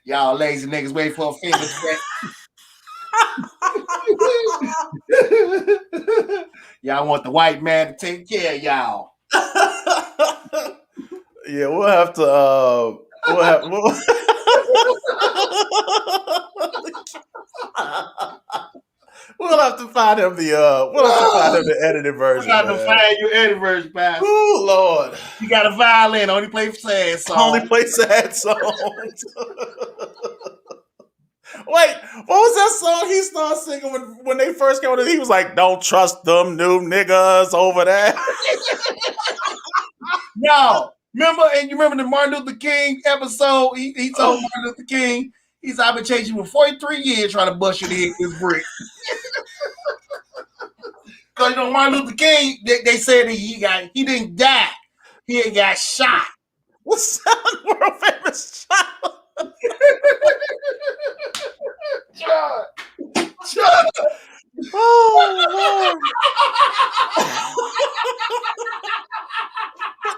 y'all lazy niggas wait for a famous y'all want the white man to take care of y'all.
Yeah, we'll have to we'll have to find him the edited version.
We'll have to find you edited version, Pastor.
Oh Lord.
You got a violin, only play sad songs.
Only play sad songs. Wait, what was that song he started singing when they first came on? He was like, "Don't trust them new niggas over there."
No, you remember the Martin Luther King episode? He told Martin Luther King, he said, "I've been chasing you for 43 years trying to bust your head with this brick." Because Martin Luther King, they said he didn't die, he got shot.
What's that world famous shot?
Shut up.
Oh Lord.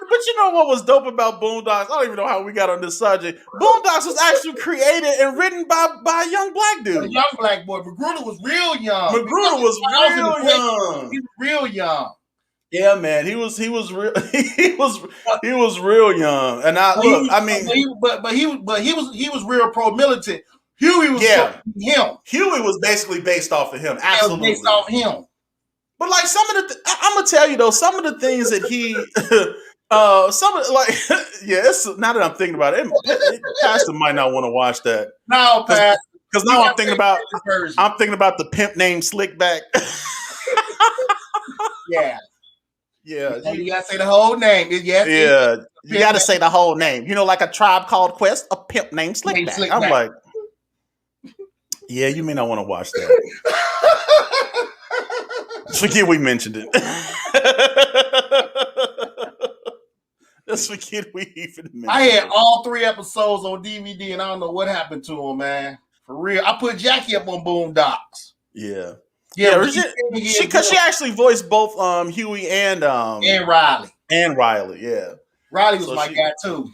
But you know what was dope about Boondocks? I don't even know how we got on this subject. Boondocks was actually created and written by a young black dude.
A young black boy. Magruder was real young.
He was
real young.
Yeah, man. He was real young. And
he was real pro-militant. Huey was him.
Huey was basically based off of him. Absolutely.
Based off him.
But like I'm gonna tell you though, some of the things that he it's now that I'm thinking about it, Pastor might not want to watch that.
No, Pastor.
Because now I'm thinking about the pimp named Slickback.
Yeah.
Yeah.
You gotta say the whole name.
Yeah. You gotta say the whole name. You know, like a Tribe Called Quest, a pimp named Slickback. I'm like, yeah, you may not want to watch that. Forget we mentioned it. Let's forget we even mentioned it.
I had all 3 episodes on DVD and I don't know what happened to them, man. For real. I put Jackie up on Boondocks.
Yeah. Yeah, because she actually voiced both Huey and
Riley.
And Riley, yeah.
Riley was my guy too.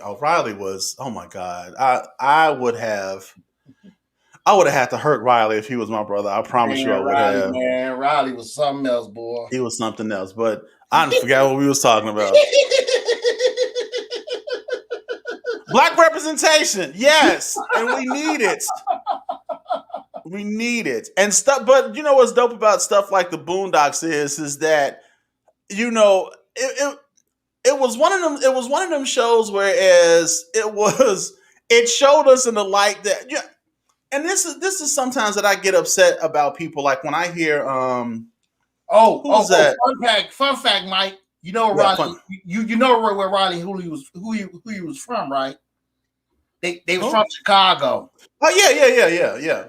Oh, Riley was, oh my God. I would have had to hurt Riley if he was my brother. I promise you I would have.
Man, Riley was something else, boy.
He was something else, but I forgot what we was talking about. Black representation, yes, and we need it. We need it and stuff. But you know what's dope about stuff like the Boondocks is that it was one of them. It was one of them shows whereas it showed us in the light that and this is sometimes that I get upset about people like when I hear
fun fact, Mike. You know Riley. You know where Riley who he was from, right? They were from Chicago.
Oh yeah.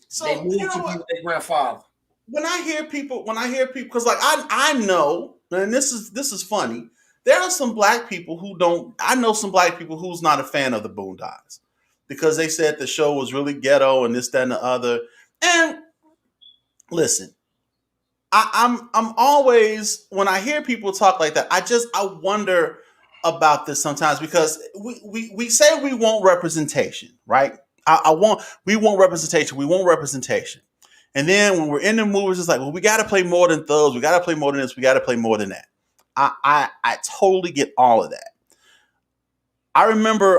So
they moved to be with their grandfather.
When I hear people, because like I know, and this is funny. There are some black people who don't. I know some black people who's not a fan of the Boondocks because they said the show was really ghetto and this, that, and the other. And listen, I'm always when I hear people talk like that, I wonder about this sometimes because we say we want representation, right? We want representation. We want representation. And then when we're in the movies, it's like, well, we got to play more than thugs. We got to play more than this. We got to play more than that. I totally get all of that. I remember,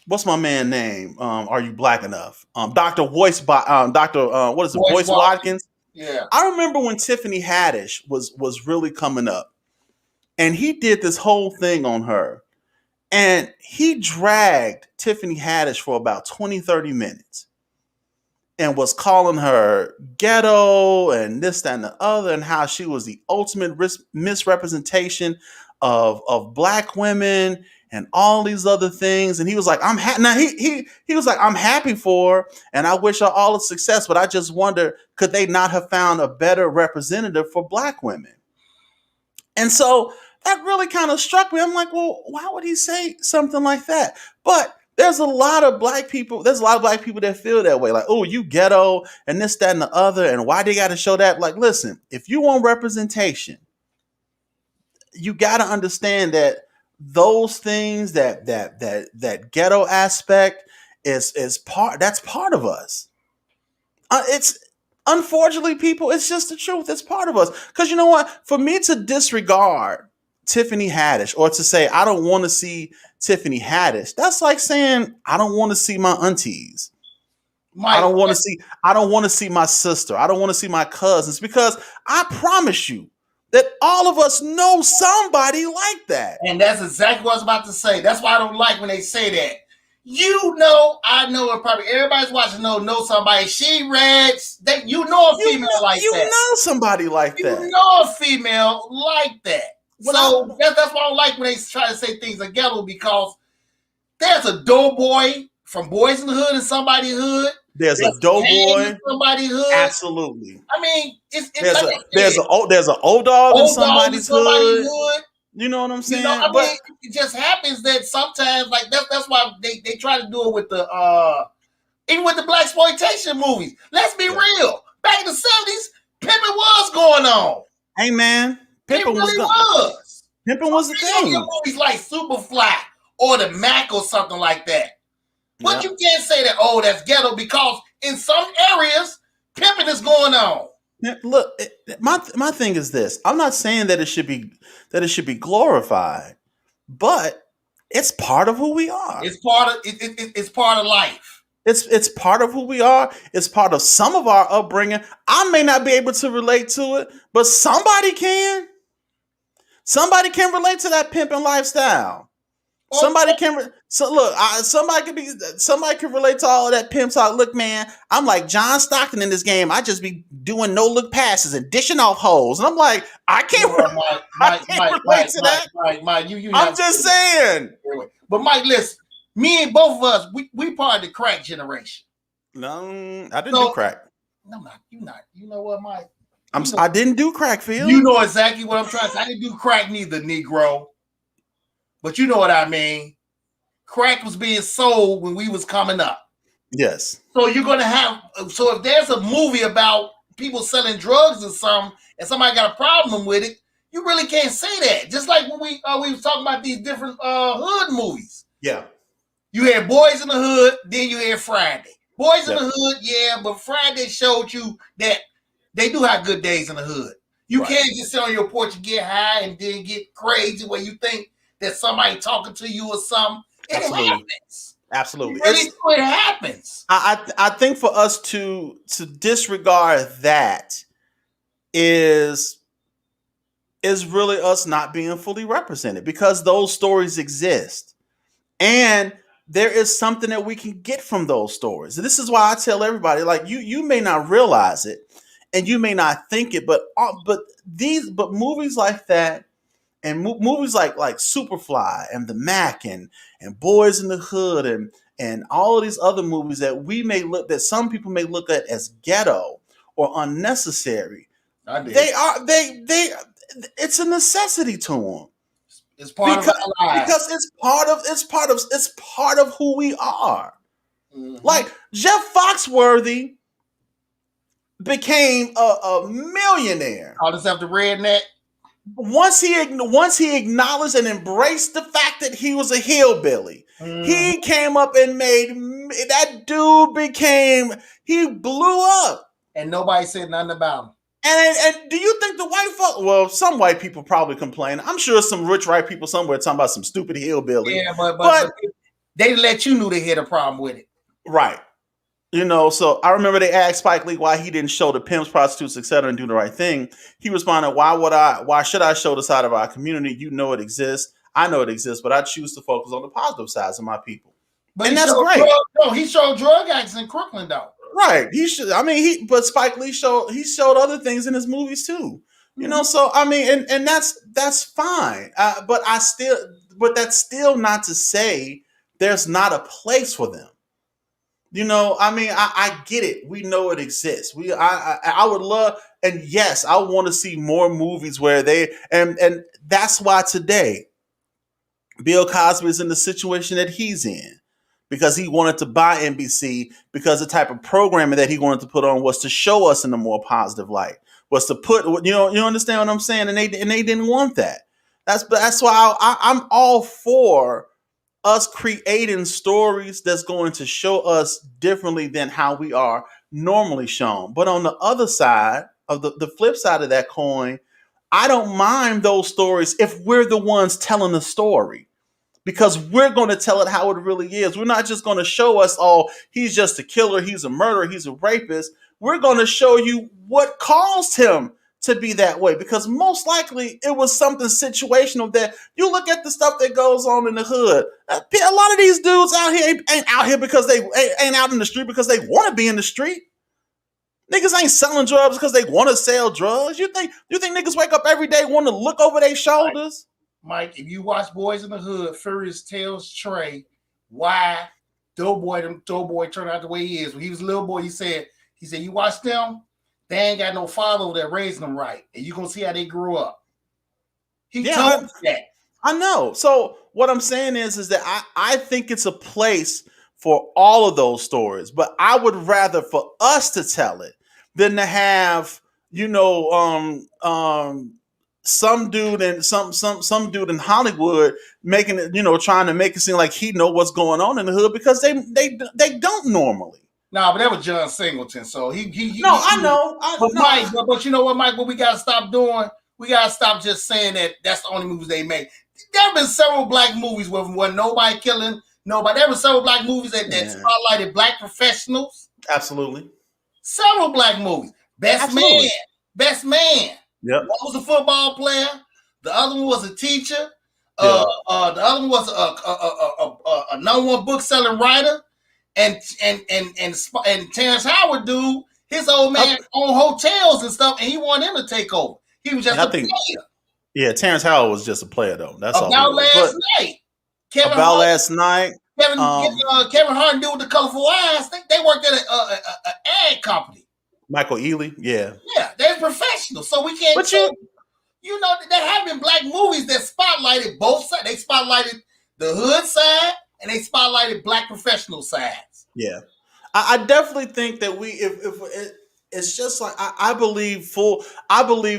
what's my man's name? Are You Black Enough? Dr. Boyce Watkins?
Yeah.
I remember when Tiffany Haddish was really coming up and he did this whole thing on her. And he dragged Tiffany Haddish for about 20, 30 minutes. and was calling her ghetto and this, that, and the other, and how she was the ultimate misrepresentation of black women and all these other things. And he was like, I'm happy. Now he was like, I'm happy for her, and I wish her all the success. But I just wonder, could they not have found a better representative for black women? And so that really kind of struck me. I'm like, well, why would he say something like that? But there's a lot of black people. There's a lot of black people that feel that way. Like, oh, you ghetto and this, that, and the other. And why they got to show that? Like, listen, if you want representation, you got to understand that those things, that ghetto aspect is part. That's part of us. It's unfortunately, people, it's just the truth. It's part of us. Because you know what? For me to disregard Tiffany Haddish or to say I don't want to see Tiffany Haddish, that's like saying I don't want to see my aunties. I don't want to see my sister. I don't want to see my cousins, because I promise you that all of us know somebody like that.
And that's exactly what I was about to say. That's why I don't like when they say that. You know, I know it. Probably everybody's watching know somebody. She reads that you know a female like that.
You know somebody like that.
You know a female like that. So that's why I don't like when they try to say things are ghetto, because there's a doughboy from Boys in the Hood and somebody hood.
There's a doughboy
in somebody hood.
Absolutely.
I mean,
there's an old dog in somebody's hood. You know what I'm saying?
You know, I mean, it just happens that sometimes, like that's why they try to do it with the even with the blaxploitation movies. Let's be real. Back in the 70s, pimping was going on.
Hey man,
pimping was.
Pimping was the thing.
Movies like Superfly or the Mac or something like that. But you can't say that, oh, that's ghetto, because in some areas, pimping is going on.
Look, my thing is this. I'm not saying that it should be glorified, but it's part of who we are.
It's part of it's part of life.
It's part of who we are. It's part of some of our upbringing. I may not be able to relate to it, but somebody can. Somebody can relate to that pimping lifestyle. Somebody can. Somebody can relate to all of that pimp talk. Look, man, I'm like John Stockton in this game. I just be doing no look passes and dishing off holes, and I'm like, I can't relate to that.
Mike,
I'm just saying.
But Mike, listen, me and both of us, we part of the crack generation.
No, I didn't do crack.
No, you're not. You know what, Mike?
I didn't do crack, Phil.
You know exactly what I'm trying to say. I didn't do crack neither, Negro. But you know what I mean. Crack was being sold when we was coming up.
Yes.
So you're gonna have. So if there's a movie about people selling drugs or something, and somebody got a problem with it, you really can't say that. Just like when we was talking about these different hood movies.
Yeah.
You had Boys in the Hood, then you had Friday. Boys in the Hood, yeah, but Friday showed you that they do have good days in the hood. You can't just sit on your porch and get high and then get crazy where you think that somebody talking to you or something. It happens.
Absolutely.
It happens.
I think for us to disregard that is really us not being fully represented, because those stories exist. And there is something that we can get from those stories. And this is why I tell everybody, like, you may not realize it and you may not think it, but movies like that, and movies like Superfly and The Mac and Boys in the Hood and all of these other movies that some people may look at as ghetto or unnecessary. It's a necessity to them.
It's part of our lives.
Because it's part of who we are. Mm-hmm. Like Jeff Foxworthy became a millionaire.
All this after redneck.
Once he acknowledged and embraced the fact that he was a hillbilly, he came up and he blew up.
And nobody said nothing about him.
And do you think the white folk? Well, some white people probably complain. I'm sure some rich white people somewhere talking about some stupid hillbilly.
Yeah, but they let you know they had a problem with it.
Right. You know, so I remember they asked Spike Lee why he didn't show the pimps, prostitutes, etc., and do the right thing. He responded, why should I show the side of our community? You know it exists. I know it exists, but I choose to focus on the positive sides of my people.
But
and that's great.
He showed drug addicts in Crooklyn, though.
Right. He should. I mean, but Spike Lee showed other things in his movies too. You know,
Mhm.
so I mean, and that's fine. But that's still not to say there's not a place for them. You know, I mean, I get it. We know it exists. I would love, and yes, I want to see more movies where and that's why today Bill Cosby is in the situation that he's in because he wanted to buy NBC because the type of programming that he wanted to put on was to show us in a more positive light, was to put, you understand what I'm saying, and they didn't want that. That's why I'm all for us creating stories that's going to show us differently than how we are normally shown. But on the other side of the flip side of that coin, I don't mind those stories if we're the ones telling the story because we're going to tell it how it really is. We're not just going to show us, oh, he's just a killer, he's a murderer, he's a rapist. We're going to show you what caused him to be that way because most likely it was something situational that you look at the stuff that goes on in the hood. A lot of these dudes out here ain't out here because they ain't out in the street because they want to be in the street. Niggas ain't selling drugs because they want to sell drugs. You think niggas wake up every day want to look over their shoulders?
Mike, if you watch Boys in the Hood, Furious tells Trey why Doughboy turned out the way he is. When he was a little boy, he said, you watch them, they ain't got no father over there raising them right. And you're going to see how they grew up. He told us that.
I know. So what I'm saying is that I think it's a place for all of those stories, but I would rather for us to tell it than to have, some dude and some dude in Hollywood making it, trying to make it seem like he know what's going on in the hood because they don't normally.
No, but that was John Singleton. So he
I know.
Mike, but you know what, Mike? What we gotta stop doing? We gotta stop just saying that that's the only movies they make. There have been several black movies where nobody killing nobody. There were several black movies that spotlighted black professionals.
Absolutely.
Several black movies. Best Man.
Yep.
One was a football player. The other one was a teacher. The other one was a number one book selling writer. And Terrence Howard, dude, his old man owned hotels and stuff, and he wanted him to take over. He was just a player.
Yeah, Terrence Howard was just a player, though. That's all.
About last night.
Kevin
Hart dude with the colorful eyes. They worked at an ad company.
Michael Ealy, yeah,
they're professionals, so we can't.
But
you know, there have been black movies that spotlighted both sides. They spotlighted the hood side and they spotlighted black professional sides.
Yeah, I definitely think that if it's just like I believe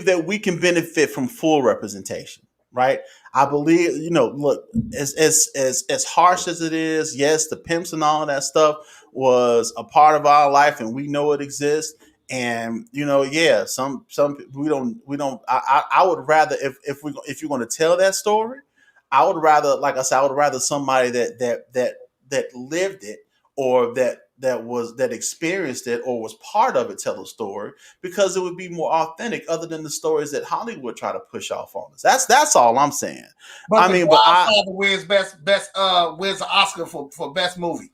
that we can benefit from full representation, right? I believe, look, as harsh as it is, yes, the pimps and all of that stuff was a part of our life, and we know it exists. And some we don't. I would rather if you're going to tell that story, I would rather, like I said, I would rather somebody that lived it or that experienced it or was part of it tell a story, because it would be more authentic, other than the stories that Hollywood try to push off on us. That's all I'm saying.
But wins wins the Oscar for best movie.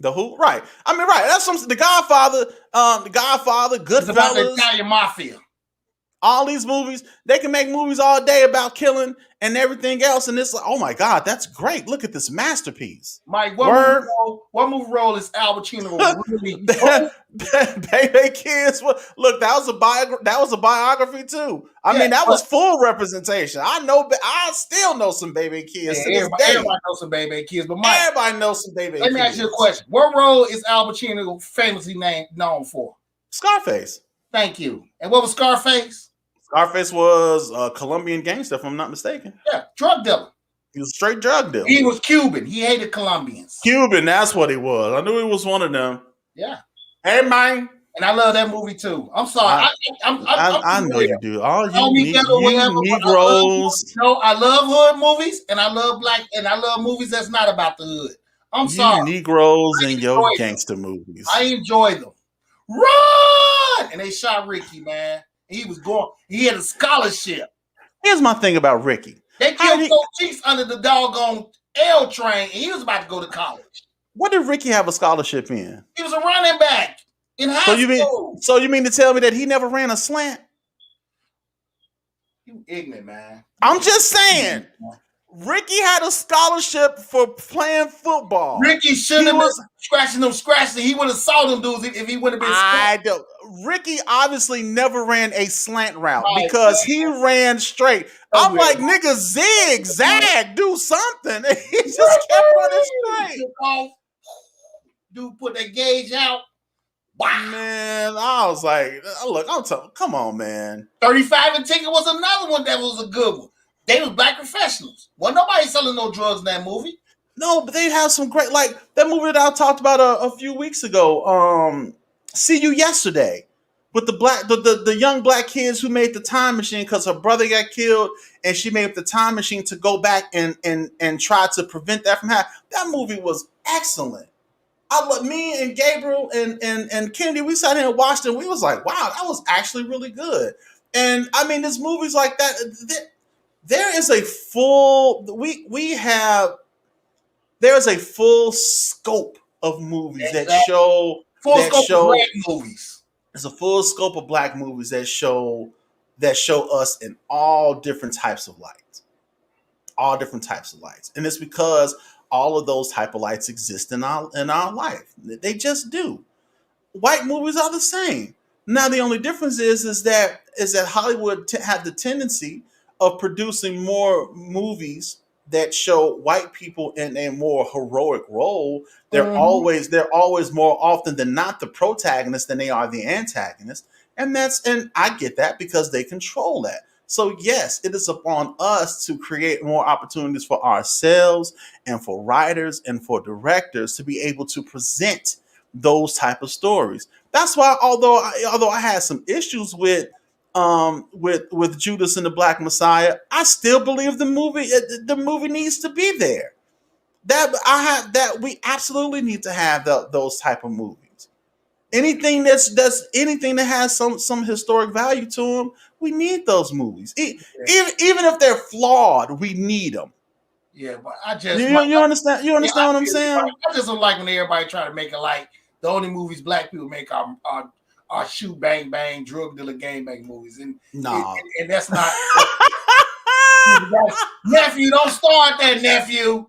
The who? Right. I mean, right. That's The Godfather, Goodfellas,
about the Italian mafia.
All these movies, they can make movies all day about killing and everything else, and it's like, oh my God, that's great. Look at this masterpiece.
Mike, what movie role is Al Pacino really?
Baby Kids. Look, that was a biography too. I mean, that was full representation. I still know some Baby Kids.
Everybody knows some Baby Kids, but Mike,
everybody knows some Baby Kids.
Let me ask you a question. What role is Al Pacino famously known for?
Scarface.
Thank you. And what was Scarface?
Scarface was a Colombian gangster, if I'm not mistaken.
Yeah, drug dealer.
He was a straight drug dealer.
He was Cuban. He hated Colombians.
Cuban, that's what he was. I knew he was one of them.
Yeah.
Hey, man.
And I love that movie too. I'm sorry.
I know you do. All you
Negroes. No, I love hood movies, and I love movies that's not about the hood. I'm sorry.
Negroes and your gangster movies.
I enjoy them. Run! And they shot Ricky, man. He had a scholarship.
Here's my thing about Ricky.
They killed Coach Cheeks under the doggone L train, and he was about to go to college.
What did Ricky have a scholarship in?
He was a running back. in high school.
So you mean to tell me that he never ran a slant?
You ignorant, man.
I'm just saying. Ricky had a scholarship for playing football.
Ricky shouldn't have been scratching. He would have saw them dudes if he would have been.
Ricky obviously never ran a slant route because he ran straight. I'm like, nigga, zag, do something. He just kept running straight.
Dude put that gauge out.
Wow. Man, I was like, look, I'm talking, come on, man.
35 and Ticket was another one that was a good one. They was black professionals. Wasn't nobody selling no drugs in that movie.
No, but they have some great, like that movie that I talked about a few weeks ago. See You Yesterday, with the young black kids who made the time machine because her brother got killed, and she made the time machine to go back and try to prevent that from happening. That movie was excellent. Me and Gabriel and Kennedy, we sat here and watched it. And we was like, wow, that was actually really good. And I mean, there's movies like that. There is a full there is a full scope of movies that show
black movies.
There's a full scope of black movies that show us in all different types of lights. All different types of lights. And it's because all of those type of lights exist in our life. They just do. White movies are the same. Now the only difference is that Hollywood have the tendency of producing more movies that show white people in a more heroic role. They're always more often than not the protagonist than they are the antagonist. And I get that because they control that. So yes, it is upon us to create more opportunities for ourselves and for writers and for directors to be able to present those type of stories. That's why, although I had some issues with Judas and the Black Messiah, I still believe the movie needs to be there. We absolutely need to have those type of movies. Anything anything that has some historic value to them, we need those movies. Even if they're flawed, we need them.
Yeah, but I just
you understand what I'm saying?
I just don't like when everybody try to make it like the only movies black people make are shoot bang bang drug dealer gang bang movies, and that's not. Nephew, don't start that, nephew.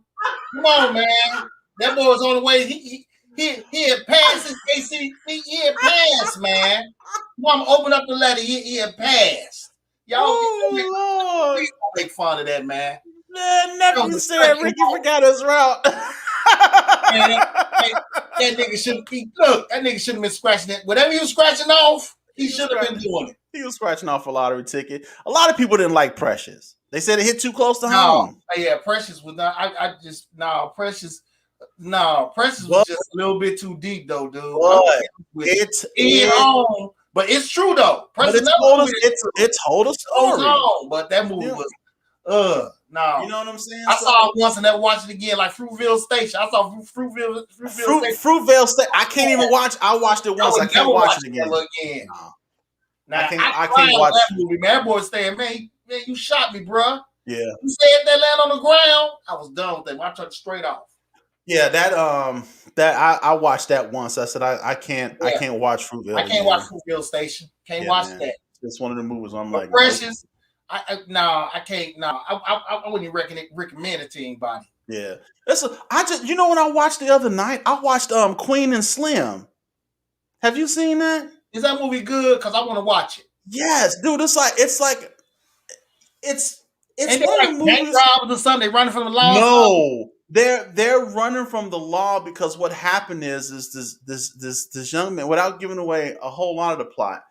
Come on, man. That boy was on the way. He had passed his AC. He had passed, man. Mom, open up the letter. He had passed. Y'all please don't make fun of that, man.
Man, nephew said Ricky forgot his route.
Man, that nigga shouldn't be. Look, that nigga shouldn't have been scratching it. Whatever he was scratching off, he should have been doing it.
He was scratching off a lottery ticket. A lot of people didn't like Precious. They said it hit too close to home.
Yeah, Precious was not. Precious. No, Precious was just a little bit too deep, though, dude. But it's true though.
It told a story.
But that movie was no.
You know what I'm saying?
I saw it once and never watched it again, like Fruitvale Station. I saw Fruitvale Station.
Fruitvale Station. I can't even watch. I watched it once. I can't watch it again.
Now, I can't watch that movie, man. That boy saying, man, you shot me, bro.
Yeah.
You said that land on the ground. I was done with that. I took it straight off.
Yeah, I watched that once. I said I can't watch Fruitvale.
I can't watch Fruitvale Station. Can't watch that.
It's one of the movies I'm like
Precious. I can't. No, I wouldn't recommend it to anybody.
Yeah, when I watched the other night, I watched Queen and Slim. Have you seen that?
Is that movie good? Because I want to watch it.
Yes, dude. It's
and one of the movies. Or something. They running from the law.
No, they're running from the law because what happened is this young man, without giving away a whole lot of the plot.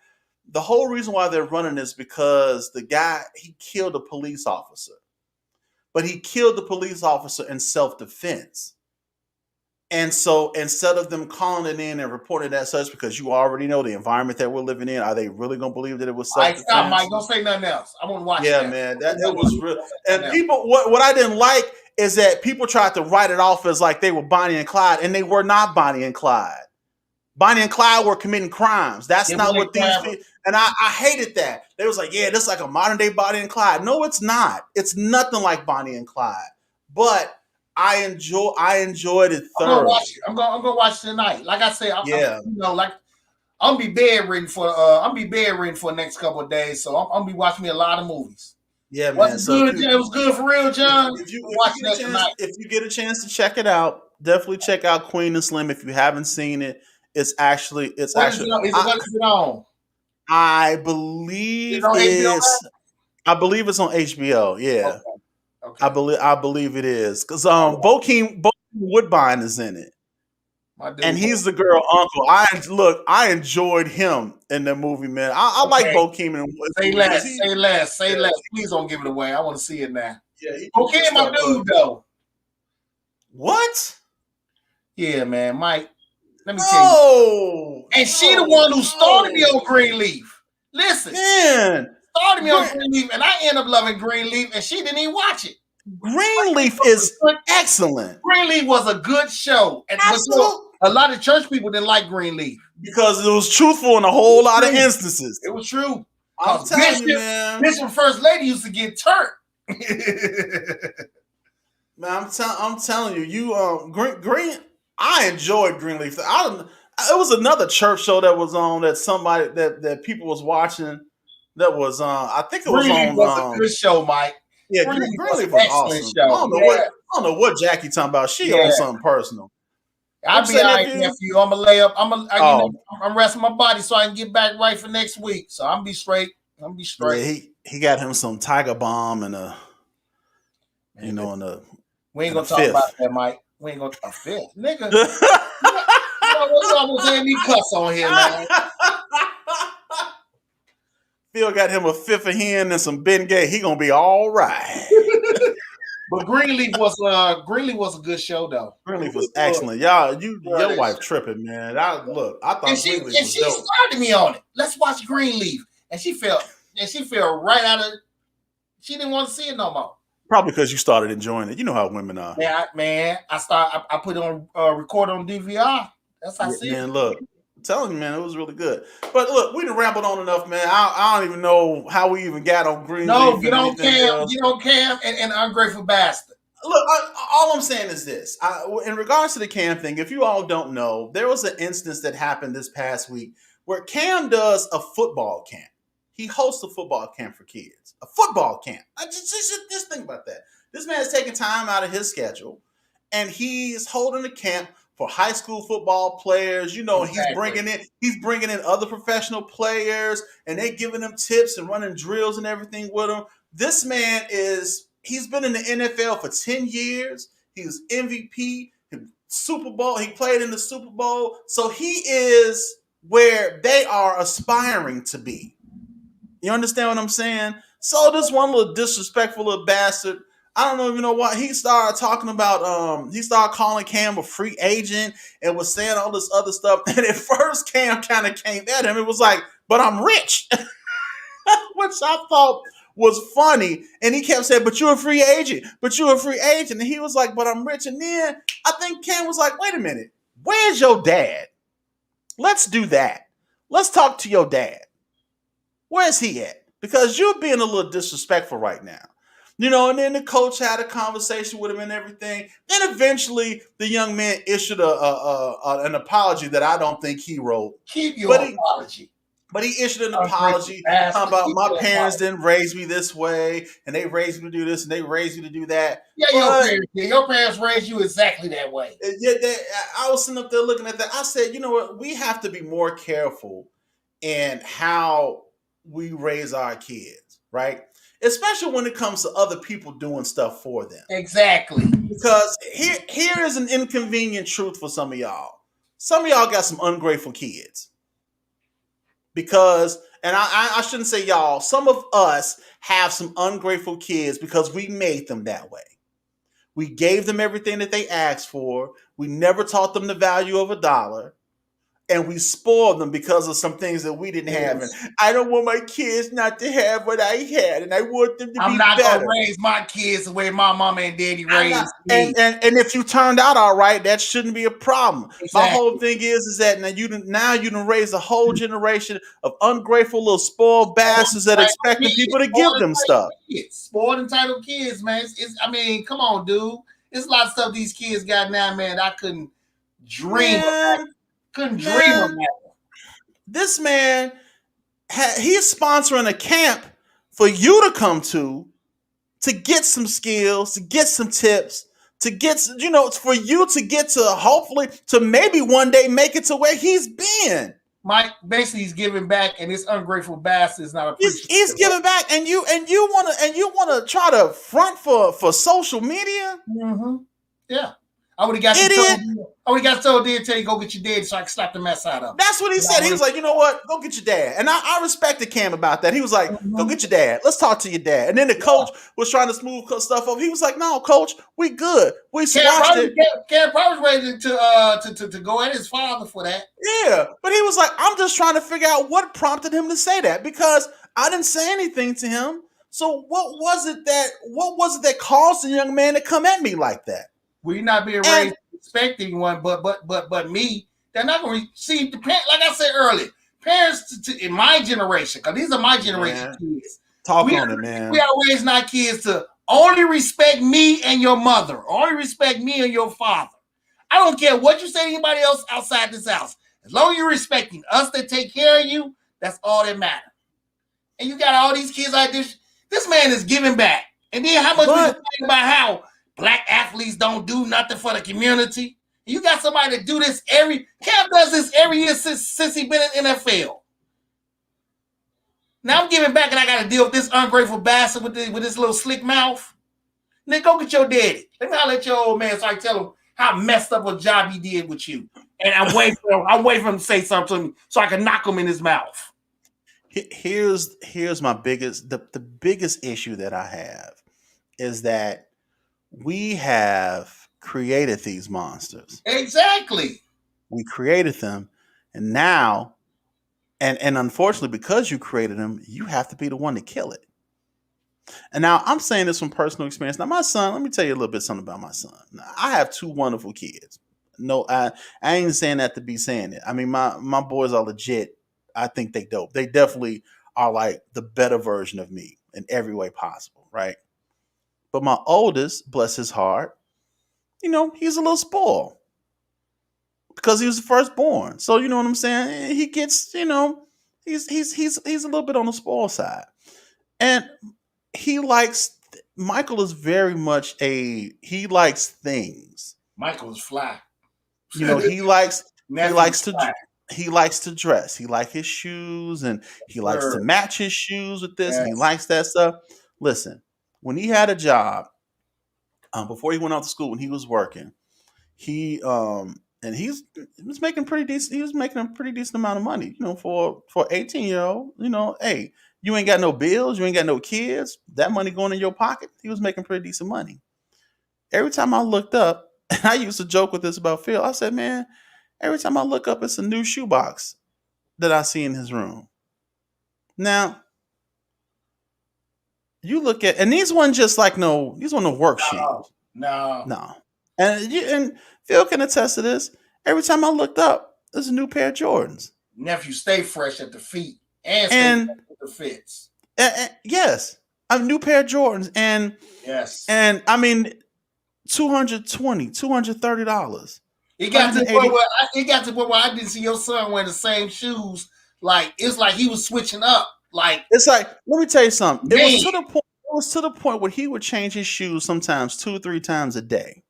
The whole reason why they're running is because the guy, he killed a police officer. But he killed the police officer in self-defense. And so instead of them calling it in and reporting that such, because you already know the environment that we're living in, are they really going to believe that it was self-defense?
Stop, Mike. Don't say nothing else. I want to watch that.
Yeah, man. That was real. And people, what I didn't like is that people tried to write it off as like they were Bonnie and Clyde, and they were not Bonnie and Clyde. Bonnie and Clyde were committing crimes. That's not what these people. And I hated that. They was like, yeah, this is like a modern day Bonnie and Clyde. No, it's not. It's nothing like Bonnie and Clyde. But I enjoyed it thoroughly.
I'm gonna watch it tonight. Like I said, I'm gonna be bedridden for the next couple of days, so I'm gonna be watching me a lot of movies.
Yeah, man.
So it was good for real, John.
If you get a chance to check it out, definitely check out Queen and Slim. If you haven't seen it, it's actually
what is it on?
I believe it's on HBO. Yeah. Okay. I believe it is because Bokeem Woodbine is in it. And he's the girl uncle. I enjoyed him in the movie, man. I like Bokeem.
Say less. Please don't give it away. I want to see it now. Yeah, Bokeem, my dude, though.
What?
Yeah, man, Mike. Let me tell you. And she the one who started me on Greenleaf. Listen, man, started me on Greenleaf, and I end up loving Greenleaf, and she didn't even watch it.
Greenleaf is excellent.
Greenleaf was a good show. Absolutely. A lot of church people didn't like Greenleaf
because it was truthful in a whole lot of instances.
It was true.
I'm telling you, man.
Bishop First Lady used to get turned.
Man, I'm telling you, Green. I enjoyed Greenleaf. It was another church show that was on that somebody that people was watching. That was I think it was
Greenleaf
on.
Was a good show, Mike.
Yeah, Greenleaf was awesome. Show. I don't know what Jackie talking about. She on something personal.
I'll be all right, nephew. I'm gonna lay up. I'm resting my body so I can get back right for next week. So I'm be straight.
Yeah, he got him some Tiger Bomb and we ain't
gonna talk about that, Mike. We ain't gonna talk fifth, nigga. What's wrong with letting me cuss on here, man?
Phil got him a fifth of hen and some Bengay. He gonna be all right.
But Greenleaf was a good show though.
Greenleaf was excellent. Your wife tripping, man. I thought Greenleaf was
she
dope.
started me on it. Let's watch Greenleaf. And she fell right out of she didn't want to see it no more.
Probably because you started enjoying it. You know how women are.
Yeah, man. I put it on record on DVR. That's how I see it.
Man, look. I'm telling you, man, it was really good. But look, we done rambled on enough, man. I don't even know how we even got on Greenleaf.
No, get on Cam and Ungrateful Bastard.
Look, all I'm saying is this. In regards to the Cam thing, if you all don't know, there was an instance that happened this past week where Cam does a football camp. He hosts a football camp for kids. A football camp. Just think about that. This man is taking time out of his schedule, and he's holding a camp for high school football players. Exactly. He's bringing in other professional players, and they giving them tips and running drills and everything with them. This man he's been in the NFL for 10 years. He was MVP, Super Bowl. He played in the Super Bowl. So he is where they are aspiring to be. You understand what I'm saying? So this one little disrespectful little bastard, I don't even know why, he started talking about, he started calling Cam a free agent and was saying all this other stuff. And at first Cam kind of came at him. It was like, but I'm rich, which I thought was funny. And he kept saying, but you're a free agent, And he was like, but I'm rich. And then I think Cam was like, wait a minute, where's your dad? Let's do that. Let's talk to your dad. Where's he at? Because you're being a little disrespectful right now. And then the coach had a conversation with him and everything. Then eventually the young man issued an apology that I don't think he wrote.
Keep your apology.
But he issued an apology talking about my parents didn't raise me this way, and they raised me to do this, and they raised me to do that.
Yeah, your parents raised you exactly that way.
Yeah, I was sitting up there looking at that. I said, you know what? We have to be more careful in how we raise our kids, right? Especially when it comes to other people doing stuff for them.
Exactly.
Because here is an inconvenient truth for some of y'all. Some of y'all got some ungrateful kids. Because, and I shouldn't say y'all, some of us have some ungrateful kids because we made them that way. We gave them everything that they asked for. We never taught them the value of $1. And we spoiled them because of some things that we didn't have. And I don't want my kids not to have what I had, and I want them to be better.
I'm not going to raise my kids the way my mama and daddy raised me.
And if you turned out all right, that shouldn't be a problem. Exactly. My whole thing is that now you done raise a whole generation of ungrateful little spoiled bastards that expecting people to give them stuff.
Spoiled entitled kids, man. Come on, dude. There's a lot of stuff these kids got now, man. I couldn't dream of that. Couldn't dream of that.
This man, he's sponsoring a camp for you to come to get some skills, to get some tips, to get, for you to get to hopefully to maybe one day make it to where he's been.
Mike, basically, he's giving back, and this ungrateful bastard is not appreciative.
He's giving back, and you wanna try to front for social media.
Mm-hmm. Yeah, I would have got idiot. I would have got told to tell you go get your dad so I can slap the mess out of him.
That's what he said. He was like, you know what? Go get your dad. And I respected Cam about that. He was like, go get your dad. Let's talk to your dad. And then the coach was trying to smooth stuff over. He was like, no, coach, we good. We squashed it.
Cam probably was ready to go at his father for that.
Yeah, but he was like, I'm just trying to figure out what prompted him to say that, because I didn't say anything to him. So what was it that caused the young man to come at me like that?
Well, you're not being raised expecting one, but me, they're not going to see the parents. Like I said earlier, parents in my generation, because these are my generation kids.
Talk on it, man.
We are raising our kids to only respect me and your mother, only respect me and your father. I don't care what you say to anybody else outside this house. As long as you're respecting us that take care of you, that's all that matters. And you got all these kids like this. This man is giving back. And then how much we complain about how black athletes don't do nothing for the community. You got somebody that do this Cam does this every year since he been in NFL. Now I'm giving back and I got to deal with this ungrateful bastard with this little slick mouth. Then go get your daddy. Let me holler at your old man so I can tell him how messed up a job he did with you. And I'm waiting for him to say something to me so I can knock him in his mouth.
Here's my biggest the biggest issue that I have is that we have created these monsters.
Exactly.
We created them, and now, and unfortunately, because you created them, you have to be the one to kill it. And now I'm saying this from personal experience. Now, my son, let me tell you a little bit something about my son. Now, I have two wonderful kids. No, I ain't saying that to be saying it. I mean, my boys are legit. I think they dope. They definitely are like the better version of me in every way possible, right? But my oldest, bless his heart, he's a little spoiled because he was the firstborn. So you know what I'm saying? He gets, he's a little bit on the spoiled side. And Michael is very much he likes things.
Michael's fly.
He likes to dress. He likes his shoes, and he likes to match his shoes with this, and he likes that stuff. Listen, when he had a job, before he went off to school, when he was working, he was making pretty decent. He was making a pretty decent amount of money, for 18-year-old. Hey, you ain't got no bills, you ain't got no kids. That money going in your pocket. He was making pretty decent money. Every time I looked up, and I used to joke with this about Phil. I said, man, every time I look up, it's a new shoebox that I see in his room. Now, you look at, and these weren't just like these weren't no work shoes. No. And Phil can attest to this. Every time I looked up, there's a new pair of Jordans.
Nephew, stay fresh at the feet and stay fresh at the fits.
Yes, a new pair of Jordans, and
yes,
and I mean, $230.
It got to the point where I didn't see your son wearing the same shoes. Like it's like he was switching up. Like
it's like, let me tell you something. It was to the point where he would change his shoes sometimes 2 or 3 times a day.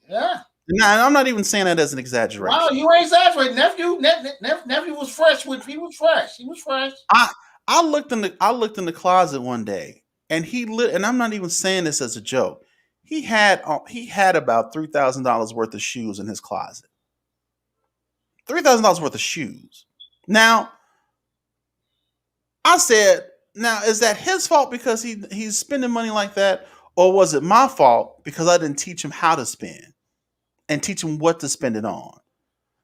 Yeah.
Now, I'm not even saying that as an exaggeration.
Wow, you ain't exaggerating. Nephew was fresh. He was fresh.
I looked in the closet one day, and and I'm not even saying this as a joke. He had about $3,000 worth of shoes in his closet. $3,000 worth of shoes. Now, I said, now is that his fault because he's spending money like that, or was it my fault because I didn't teach him how to spend and teach him what to spend it on?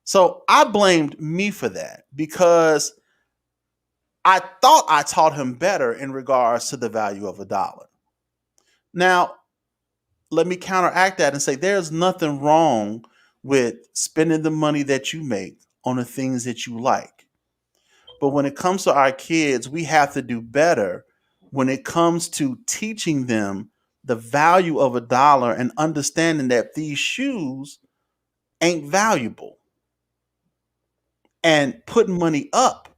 So I blamed me for that because I thought I taught him better in regards to the value of $1. Now, let me counteract that and say there's nothing wrong with spending the money that you make on the things that you like. But when it comes to our kids, we have to do better when it comes to teaching them the value of $1 and understanding that these shoes ain't valuable. And putting money up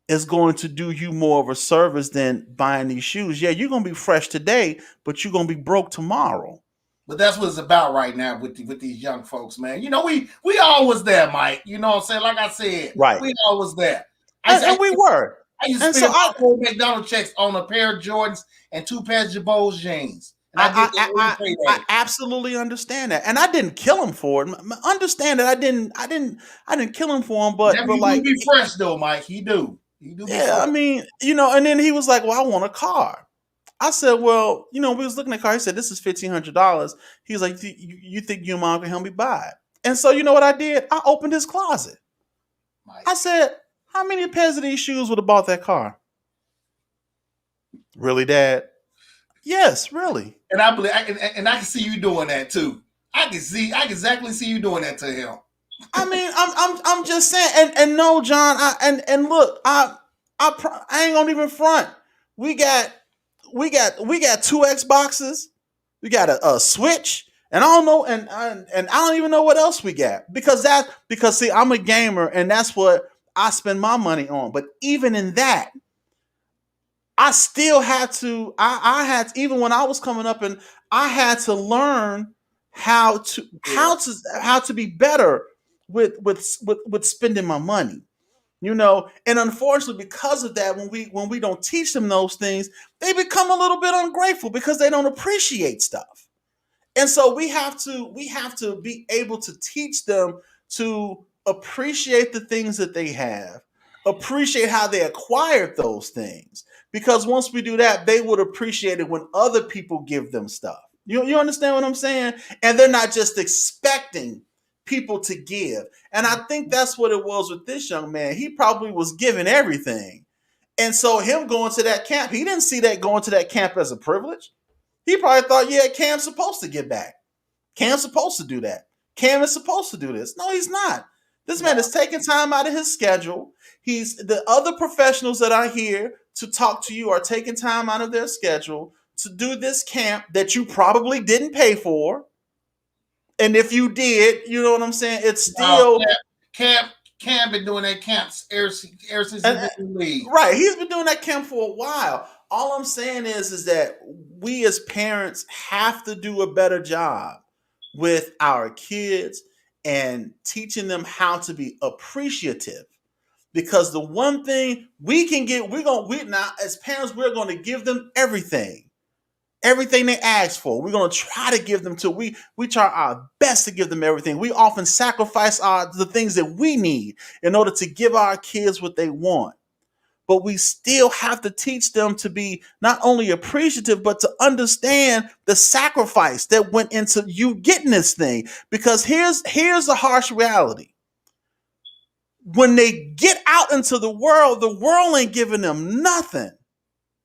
is going to do you more of a service than buying these shoes. Yeah, you're gonna be fresh today, but you're gonna be broke tomorrow.
But that's what it's about right now with these young folks, man. You know, we always there, Mike. You know what I'm saying? Like I said,
Right.
we always there.
And we were.
I used to
And so
spend my whole McDonald's checks on a pair of Jordans and 2 pairs of Jabos jeans. And
I absolutely understand that, and I didn't kill him for it. Understand that I didn't kill him for him, but
he
like,
do be fresh though, Mike. He do. Be
yeah.
fresh.
I mean, and then he was like, "Well, I want a car." I said, "Well, we was looking at a car." He said, "This is $1,500." He's like, "You think your mom can help me buy it?" And so, you know what I did? I opened his closet. Mike. I said, "How many pairs of these shoes would have bought that car?" Really, Dad? Yes, really.
And I believe, and I can see you doing that too. I can exactly see you doing that to him.
I mean, I'm just saying, and no, John, and look, I ain't gonna even front. We got 2 Xboxes, we got a Switch, and I don't know, and I don't even know what else we got because see, I'm a gamer, and that's what I spend my money on. But even in that, I still had to. I had to, even when I was coming up, and I had to learn how to be better with spending my money. And unfortunately, because of that, when we don't teach them those things, they become a little bit ungrateful because they don't appreciate stuff. And so we have to be able to teach them to appreciate the things that they have, appreciate how they acquired those things. Because once we do that, they would appreciate it when other people give them stuff. You understand what I'm saying? And they're not just expecting people to give. And I think that's what it was with this young man. He probably was giving everything. And so him going to that camp, he didn't see that going to that camp as a privilege. He probably thought, yeah, Cam's supposed to get back. Cam's supposed to do that. Cam is supposed to do this. No, he's not. This man is taking time out of his schedule. The other professionals that are here to talk to you are taking time out of their schedule to do this camp that you probably didn't pay for. And if you did, you know what I'm saying? It's still
Cam been doing that camps ever since he's been in the league.
Right. He's been doing that camp for a while. All I'm saying is that we as parents have to do a better job with our kids and teaching them how to be appreciative. Because the one thing we can get, now as parents, we're going to give them everything they ask for. We're going to try to give them we try our best to give them everything. We often sacrifice the things that we need in order to give our kids what they want. But we still have to teach them to be not only appreciative, but to understand the sacrifice that went into you getting this thing. Because here's the harsh reality. When they get out into the world ain't giving them nothing.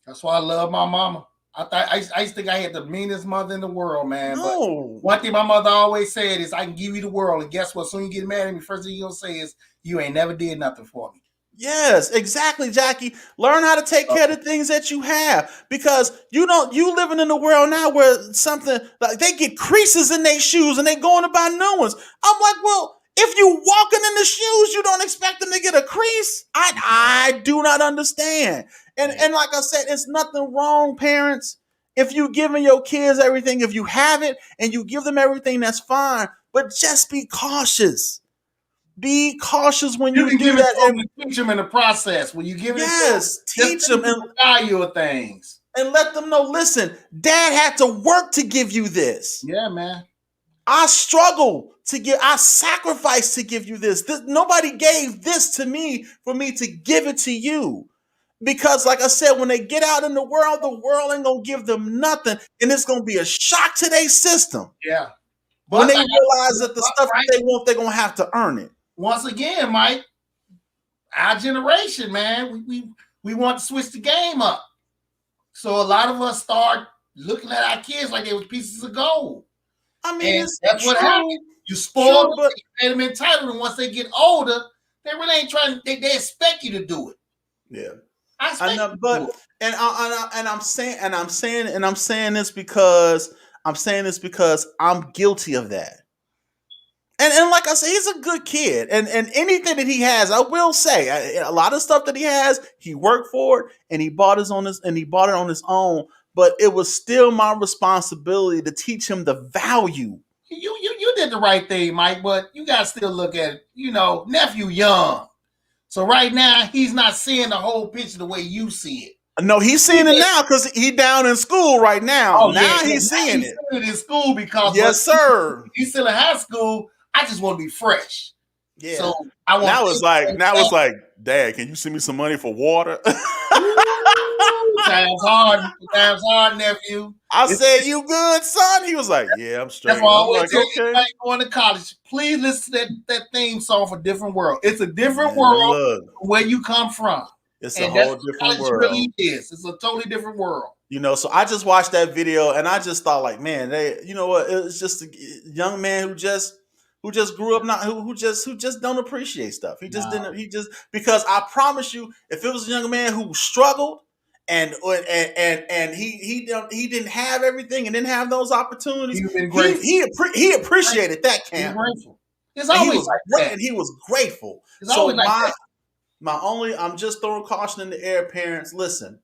That's why I love my mama. I used to think I had the meanest mother in the world, man. No. But one thing my mother always said is, I can give you the world. And guess what? As soon as you get mad at me, first thing you're going to say is, you ain't never did nothing for me.
Yes, exactly, Jackie. Learn how to take care of the things that you have, because you living in a world now where something like they get creases in their shoes and they going to buy new ones. I'm like, well, if you walking in the shoes, you don't expect them to get a crease. I do not understand. And like I said, it's nothing wrong, parents. If you giving your kids everything, if you have it and you give them everything, that's fine. But just be cautious. Be cautious when you do that.
And teach them in the process. When you give it,
teach them
and value of things,
and let them know. Listen, Dad had to work to give you this.
Yeah, man.
I struggle I sacrificed to give you this. Nobody gave this to me for me to give it to you. Because, like I said, when they get out in the world ain't gonna give them nothing, and it's gonna be a shock to their system.
Yeah.
But when they realize that the stuff that they want, they're gonna have to earn it.
Once again, Mike, our generation, man, we want to switch the game up. So a lot of us start looking at our kids like they were pieces of gold.
I mean,
that's what happened. You spoil them, you made them entitled, and once they get older, they really ain't trying. They expect you to do it.
Yeah, I know, but I'm saying this because I'm guilty of that. And like I said, he's a good kid. And anything that he has, I will say, a lot of stuff that he has, he worked for it and he bought it on his own. But it was still my responsibility to teach him the value.
You did the right thing, Mike, but you gotta still look at it. Nephew young. So right now he's not seeing the whole picture the way you see it.
No, he's seeing it now because he down in school right now.
Oh,
now
yeah,
he's seeing it.
In school because
yes, sir.
He's still in high school. I just want to be fresh.
Yeah.
So I want.
Now it's like, Dad, can you send me some money for water?
Times hard, nephew.
I said, "You good, son?" He was like, "Yeah, I'm straight."
That's why I always
like,
tell
okay.
you going to college. Please listen to that theme song for Different World. It's a different world from where you come from.
It's a whole different world.
Really is. It's a totally different world.
So I just watched that video and I just thought, like, man, you know what? It's just a young man who just grew up who just don't appreciate stuff. He just didn't. Because I promise you, if it was a young man who struggled and he didn't have everything and didn't have those opportunities, he appreciated that camp.
It's always
like that. And he was grateful.
It's always like that.
I'm just throwing caution in the air, parents. Listen,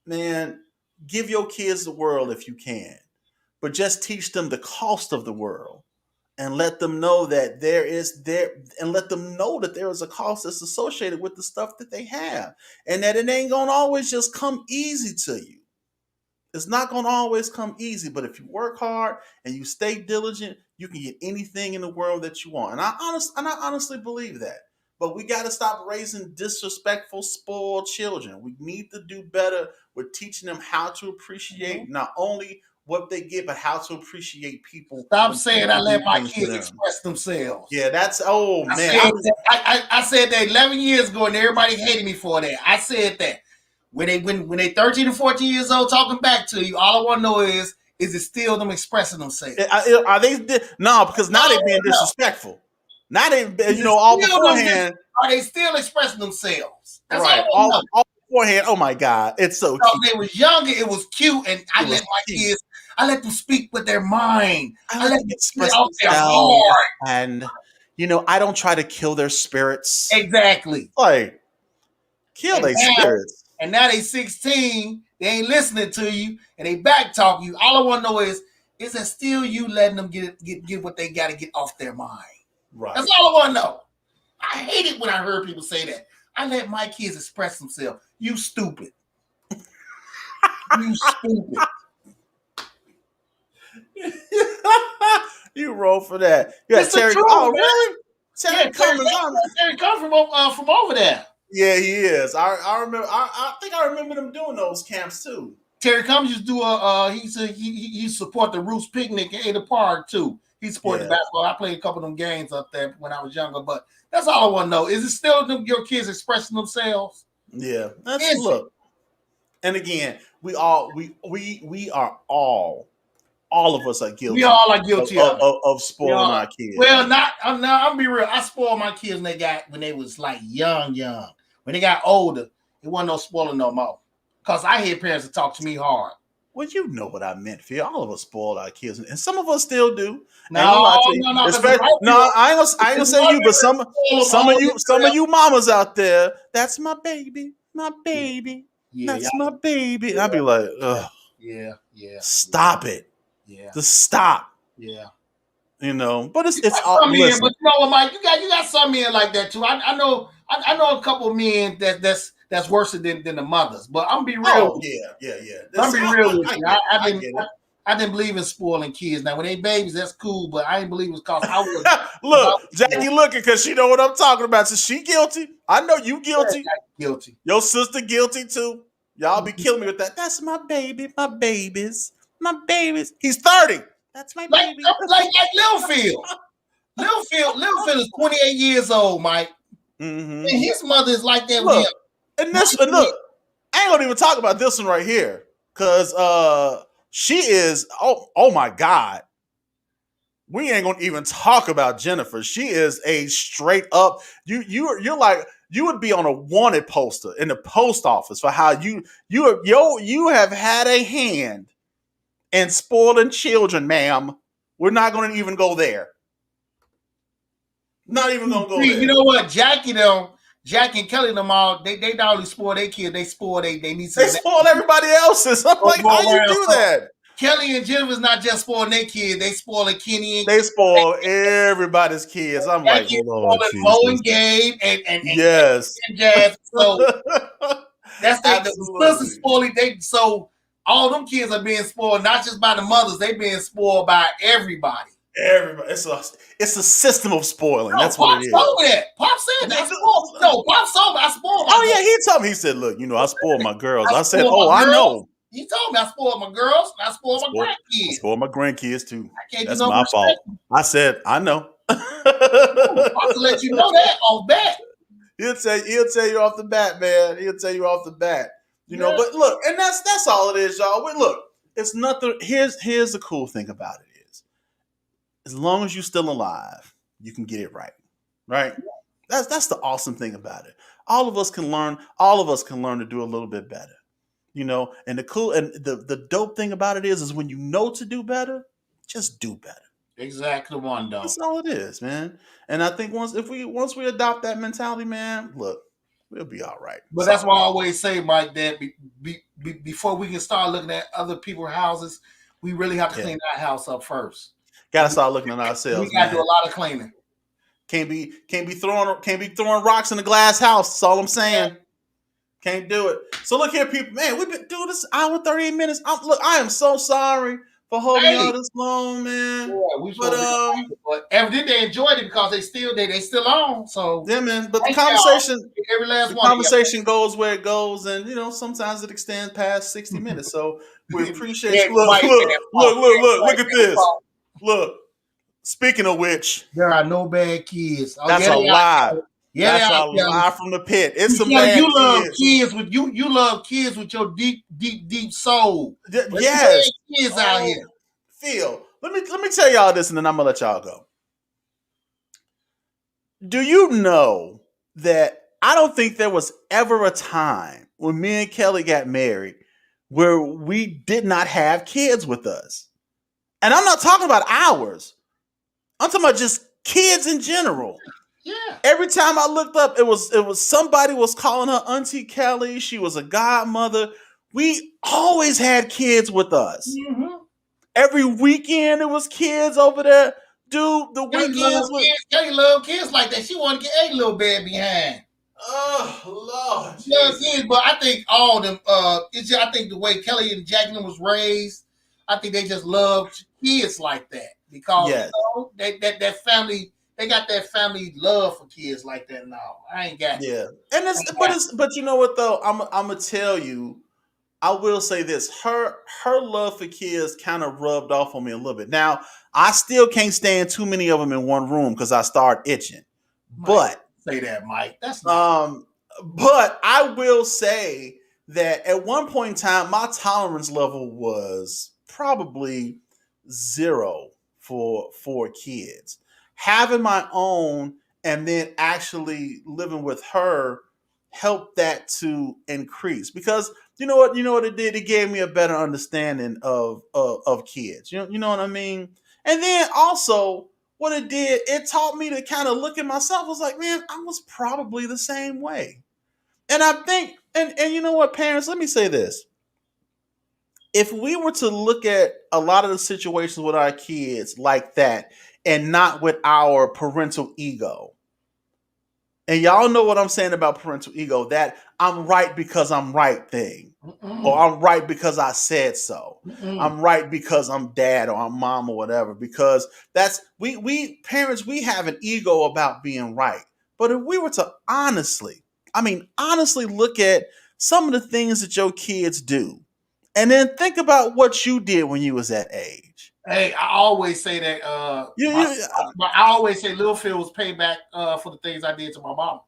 man, give your kids the world if you can, but just teach them the cost of the world and let them know that there is a cost that's associated with the stuff that they have and that it ain't going to always just come easy to you. It's not going to always come easy, but if you work hard and you stay diligent, you can get anything in the world that you want. And I honestly believe that. But we got to stop raising disrespectful, spoiled children. We need to do better with teaching them how to appreciate not only what they get, but how to appreciate people.
Stop saying I let my kids express themselves.
Yeah, that's man.
I said that 11 years ago, and everybody hated me for that. I said that when they 13 and 14 years old talking back to you, all I want to know is it still them expressing themselves?
Are they? No, because now they're being disrespectful. Now they, all beforehand.
Are they still expressing themselves? That's
right. All beforehand. Oh my God, it's so cute.
When they was younger, it was cute, and I let my kids. I let them speak with their mind. I let them express out their heart,
and I don't try to kill their spirits.
Exactly.
Like kill their spirits.
And now they 16. They ain't listening to you, and they back talk you. All I want to know is it still you letting them get what they got to get off their mind?
Right.
That's all I want to know. I hate it when I heard people say that. I let my kids express themselves. You stupid. You stupid.
You roll for that. Yeah, Terry. Oh, really? Terry
come from over there.
Yeah, he is. I remember. I think I remember them doing those camps too.
Terry Cummings used to do he support the Roots Picnic in Ada Park too. He supported the basketball. I played a couple of them games up there when I was younger, but that's all I want to know. Is it still your kids expressing themselves?
Yeah, look. And again, we are all of us are guilty.
We all are guilty
of spoiling our kids.
Well, I'm gonna be real. I spoiled my kids when they was like young. When they got older, it wasn't no spoiling no more. Cause I hear parents that talk to me hard.
Well, you know what I meant, Phil. All of us spoiled our kids, and some of us still do.
No.
I ain't gonna say you, but some of you mamas out there. That's my baby, my baby. Yeah, that's my baby. And I'd be like, ugh.
Yeah.
Stop it.
Yeah.
Just stop.
Yeah.
But it's all.
But you know what, Mike? You got some men like that too. I know a couple of men that's worse than the mothers. But I'm be real.
Oh, yeah.
I'm be real with you. I didn't believe in spoiling kids. Now when they babies, that's cool, but I didn't believe it was cause I was.
Look, Jackie looking because she know what I'm talking about. So she guilty. I know you guilty.
Guilty.
Your sister guilty too. Y'all be killing me with that. That's my baby, my babies. He's 30. That's my baby.
Like Littlefield. Littlefield is 28 years old, Mike.
Mm-hmm.
And his mother is like that
with
him.
And this one, look, I ain't gonna even talk about this one right here. Cause she is oh my God. We ain't gonna even talk about Jennifer. She is a straight up, you're like, you would be on a wanted poster in the post office for how you have had a hand in spoiling children, ma'am. We're not going to even go there. Not even gonna go
You
there.
know what, Jackie and Kelly them all, they not only spoil their kids, they spoil they nieces.
They spoil everybody else's. I'm like, how you do that?
Kelly and Jennifer's not just spoiling their kids, they spoiling Kenny and
they spoil everybody's kids. I'm like, Lord
Mo
Jesus.
and Gabe and
Yes.
and Jazz. So that's the sisters spoiling. So all them kids are being spoiled, not just by the mothers, they being spoiled by everybody.
Everybody. It's a system of spoiling. That's what it is.
Pop said that. Pop saw me. I spoiled my
girls. Yeah, he told me. He said, look, I spoiled my girls. I said, I know.
He told me I spoiled my girls. I spoiled my grandkids.
I spoiled my grandkids too.
I can't
That's my fault. I said, I know.
Pop to let you know that off bat.
He'll tell you off the bat, man. He'll tell you off the bat. You know, but look, and that's all it is, y'all. But look, it's nothing. Here's the cool thing about it is, as long as you're still alive, you can get it right. Right? That's the awesome thing about it. All of us can learn to do a little bit better. You know, and the dope thing about it is when you know to do better, just do better.
Exactly one though.
That's all it is, man. And I think once we adopt that mentality, man, look, we'll be all right.
But that's why I always say, Mike, that before we can start looking at other people's houses, we really have to clean our house up first.
Gotta start looking at ourselves.
We gotta do a lot of cleaning.
Can't be throwing rocks in the glass house. That's all I'm saying. Can't do it. So look here, people. Man, we've been doing this hour 38 minutes. I am so sorry for holding y'all this long, man.
Yeah, but evidently they enjoyed it because they still on. So
yeah, man. But the conversation goes where it goes, and sometimes it extends past 60 minutes. So we appreciate you. Look at this. Look. Speaking of which,
there are no bad kids.
That's a lie. Yeah, that's a lie from the pit. It's some bad
kids. You love kids with your deep soul.
Yes,
kids out here.
Phil, let me tell y'all this, and then I'm gonna let y'all go. Do you know that I don't think there was ever a time when me and Kelly got married where we did not have kids with us, and I'm not talking about ours. I'm talking about just kids in general.
Yeah.
Every time I looked up, it was somebody was calling her Auntie Kelly. She was a godmother. We always had kids with us.
Mm-hmm.
Every weekend, it was kids over there. Dude, the weekends
Kelly love kids like that. She want to get a little bad behind.
Oh Lord.
Love kids, but I think all of them. I think the way Kelly and Jacqueline was raised, I think they just loved kids like that because that family. They got that family love for kids like that now. I ain't got
but you know what though? I'm gonna tell you, I will say this. Her love for kids kind of rubbed off on me a little bit. Now, I still can't stand too many of them in one room because I start itching. But
say that, Mike. That's
but I will say that at one point in time, my tolerance level was probably 0 for kids. Having my own and then actually living with her helped that to increase because you know what it did? It gave me a better understanding of kids. You know what I mean? And then also what it did, it taught me to kind of look at myself. I was like, man, I was probably the same way. And I think, and you know what, parents, let me say this. If we were to look at a lot of the situations with our kids like that, and not with our parental ego. And y'all know what I'm saying about parental ego, that I'm right because I'm right thing. Or I'm right because I said so. I'm right because I'm dad or I'm mom or whatever. Because that's we parents, we have an ego about being right. But if we were to honestly look at some of the things that your kids do, and then think about what you did when you was that age.
Hey, I always say that. I always say Lil Phil was payback for the things I did to my mom.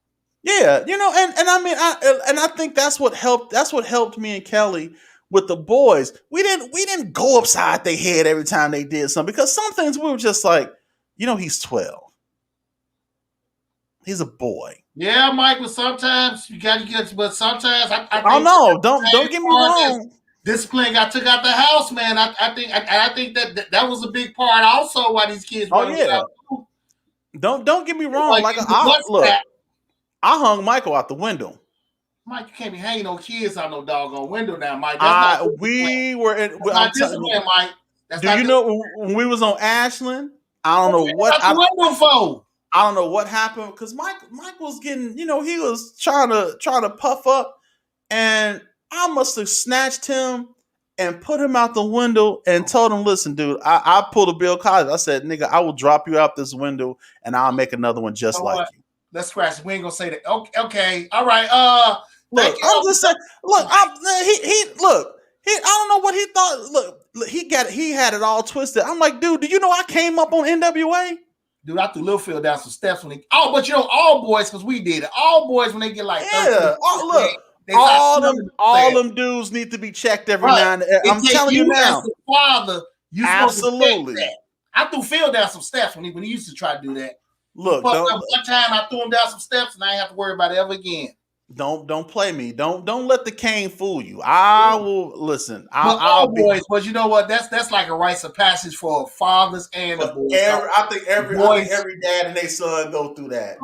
Yeah, and I mean, I think that's what helped. That's what helped me and Kelly with the boys. We didn't go upside their head every time they did something because some things we were just like, he's 12. He's a boy.
Yeah, Mike. But sometimes you got to get. But sometimes I
think don't get me wrong.
Discipline got took out the house, man. I think that was a big part also why these kids.
Oh yeah. Don't get me wrong. Like I hung Michael out the window.
Mike, you can't be hanging no kids out no doggone window now, Mike. That's not
we were in.
That's not discipline, Mike.
Do you know when we was on Ashland? I don't know what
the window for.
I don't know what happened because Mike was getting, he was trying to puff up, and I must have snatched him and put him out the window and told him, "Listen, dude, I pulled a Bill Cosby. I said, nigga, I will drop you out this window and I'll make another one just like you."
Let's scratch. We ain't gonna say that. Okay. All right.
Look, I'm just saying. Look, I don't know what he thought. Look, he had it all twisted. I'm like, dude, do you know I came up on NWA?
Dude, I threw Littlefield down some steps when but all boys, because we did it. All boys when they get like
13, all them dudes need to be checked every now and then. I'm telling you now,
as a father, you
absolutely.
That. I threw Phil down some steps when he used to try to do that.
Look,
one time I threw him down some steps and I ain't have to worry about it ever again.
Don't play me. Don't let the cane fool you. I will listen. I'll be
boys, but you know what? That's like a rites of passage for fathers and the boys.
I think every dad and their son go through that.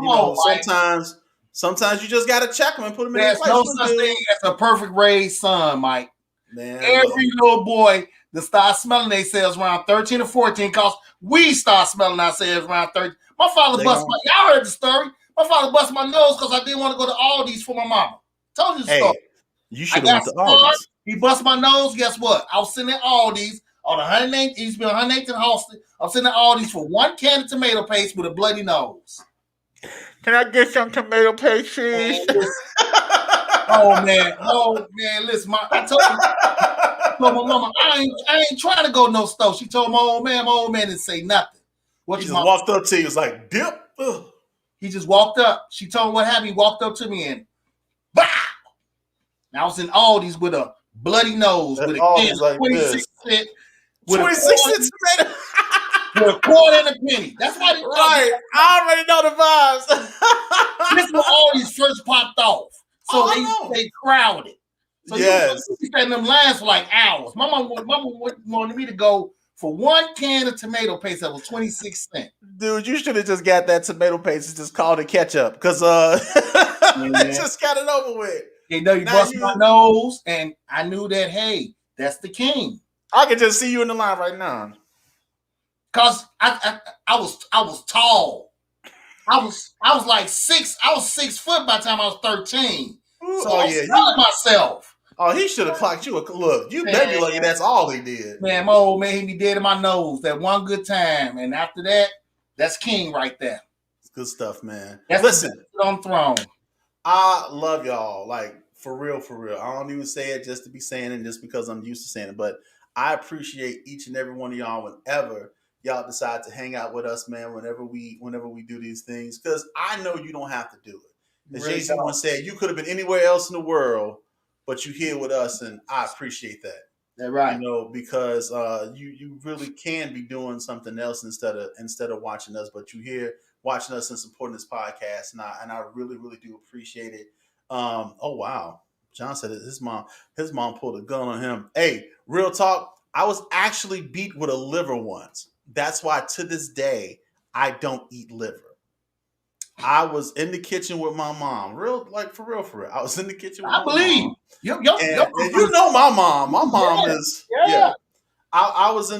Sometimes you just gotta check them and put them in their place.
There's no such thing as a perfect raised son, Mike. Man, every little boy that starts smelling themselves around 13 or 14, because we start smelling ourselves around 13. My father y'all heard the story. My father busted my nose because I didn't want to go to Aldi's for my mama. Told you the story.
You should have went to Aldi's.
He busted my nose. Guess what? I was sitting at Aldi's on 108th. It used to be 108th and Halsted. I was sitting at Aldi's for one can of tomato paste with a bloody nose.
Can I get some tomato paste, please?
Oh man, listen, I told my mama, I ain't trying to go no store. She told my old man didn't say nothing.
He just walked up to you, was like, dip. Ugh.
He just walked up. She told him what happened. He walked up to me and bah! I was in Aldi's with a bloody nose, with a 26 cent, with
26 cents tomato.
With a quarter and a penny. That's why
I already know the vibes.
This was Aldi's first popped off. So they crowded. So you spend them lines for like hours. My mama wanted me to go for one can of tomato paste that was 26 cents.
Dude, you should have just got that tomato paste and just called it ketchup, because just got it over with.
You busted my nose, and I knew that, hey, that's the king.
I can just see you in the line right now.
Cause I was tall. I was like 6. I was 6 foot by the time I was 13. So I was telling myself.
Oh, he should have clocked you. Look, you better be lucky that's all he did.
Man, my old man, he be dead in my nose that one good time. And after that, that's king right there.
It's good stuff, man.
Listen, on throne.
I love y'all. Like, for real. I don't even say it just to be saying it, just because I'm used to saying it. But I appreciate each and every one of y'all whenever y'all decide to hang out with us, man, whenever we do these things. Because I know you don't have to do it. As Jay-Z once said, you could have been anywhere else in the world, but you're here with us, and I appreciate that.
That's right.
Because you really can be doing something else instead of watching us, but you're here watching us and supporting this podcast, and I really, really do appreciate it. Oh wow, John said his mom pulled a gun on him. Hey, real talk, I was actually beat with a liver once. That's why to this day I don't eat liver. I was in the kitchen with my mom. For real. I was in the kitchen with my mom. And you know my mom. My mom is I was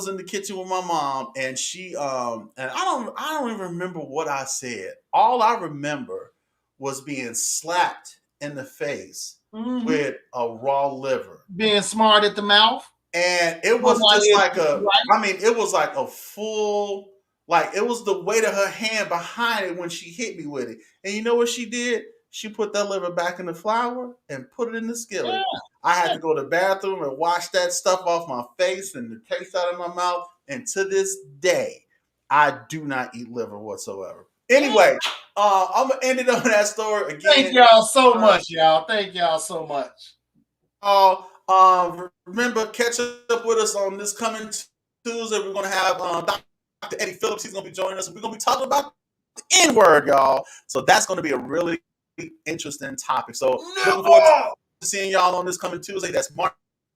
in the kitchen with my mom, and she and I don't even remember what I said. All I remember was being slapped in the face with a raw liver.
Being smart at the mouth.
And it was just like it was like a full, like it was the weight of her hand behind it when she hit me with it. And you know what she did? She put that liver back in the flour and put it in the skillet. Yeah. I had to go to the bathroom and wash that stuff off my face and the taste out of my mouth. And to this day, I do not eat liver whatsoever. Anyway, I'm going to end it on that story again.
Thank y'all so much, y'all. Thank y'all so much.
Remember, catch up with us on this coming Tuesday. We're going to have Dr. Eddie Phillips. He's going to be joining us. We're going to be talking about the N-word, y'all. So that's going to be a really interesting topic. So looking forward to seeing y'all on this coming Tuesday. That's March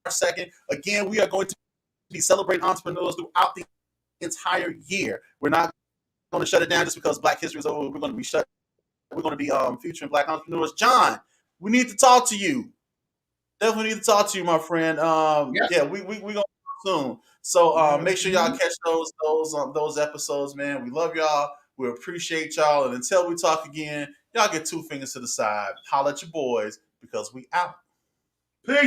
2nd. Again, we are going to be celebrating entrepreneurs throughout the entire year. We're not going to shut it down just because Black History is over. We're going to be shut. We're going to be featuring Black entrepreneurs. John, we need to talk to you. Definitely need to talk to you, my friend. Yeah, we gonna talk soon. So make sure y'all catch those episodes, man. We love y'all. We appreciate y'all. And until we talk again, y'all get 2 fingers to the side. Holla at your boys because we out.
Peace.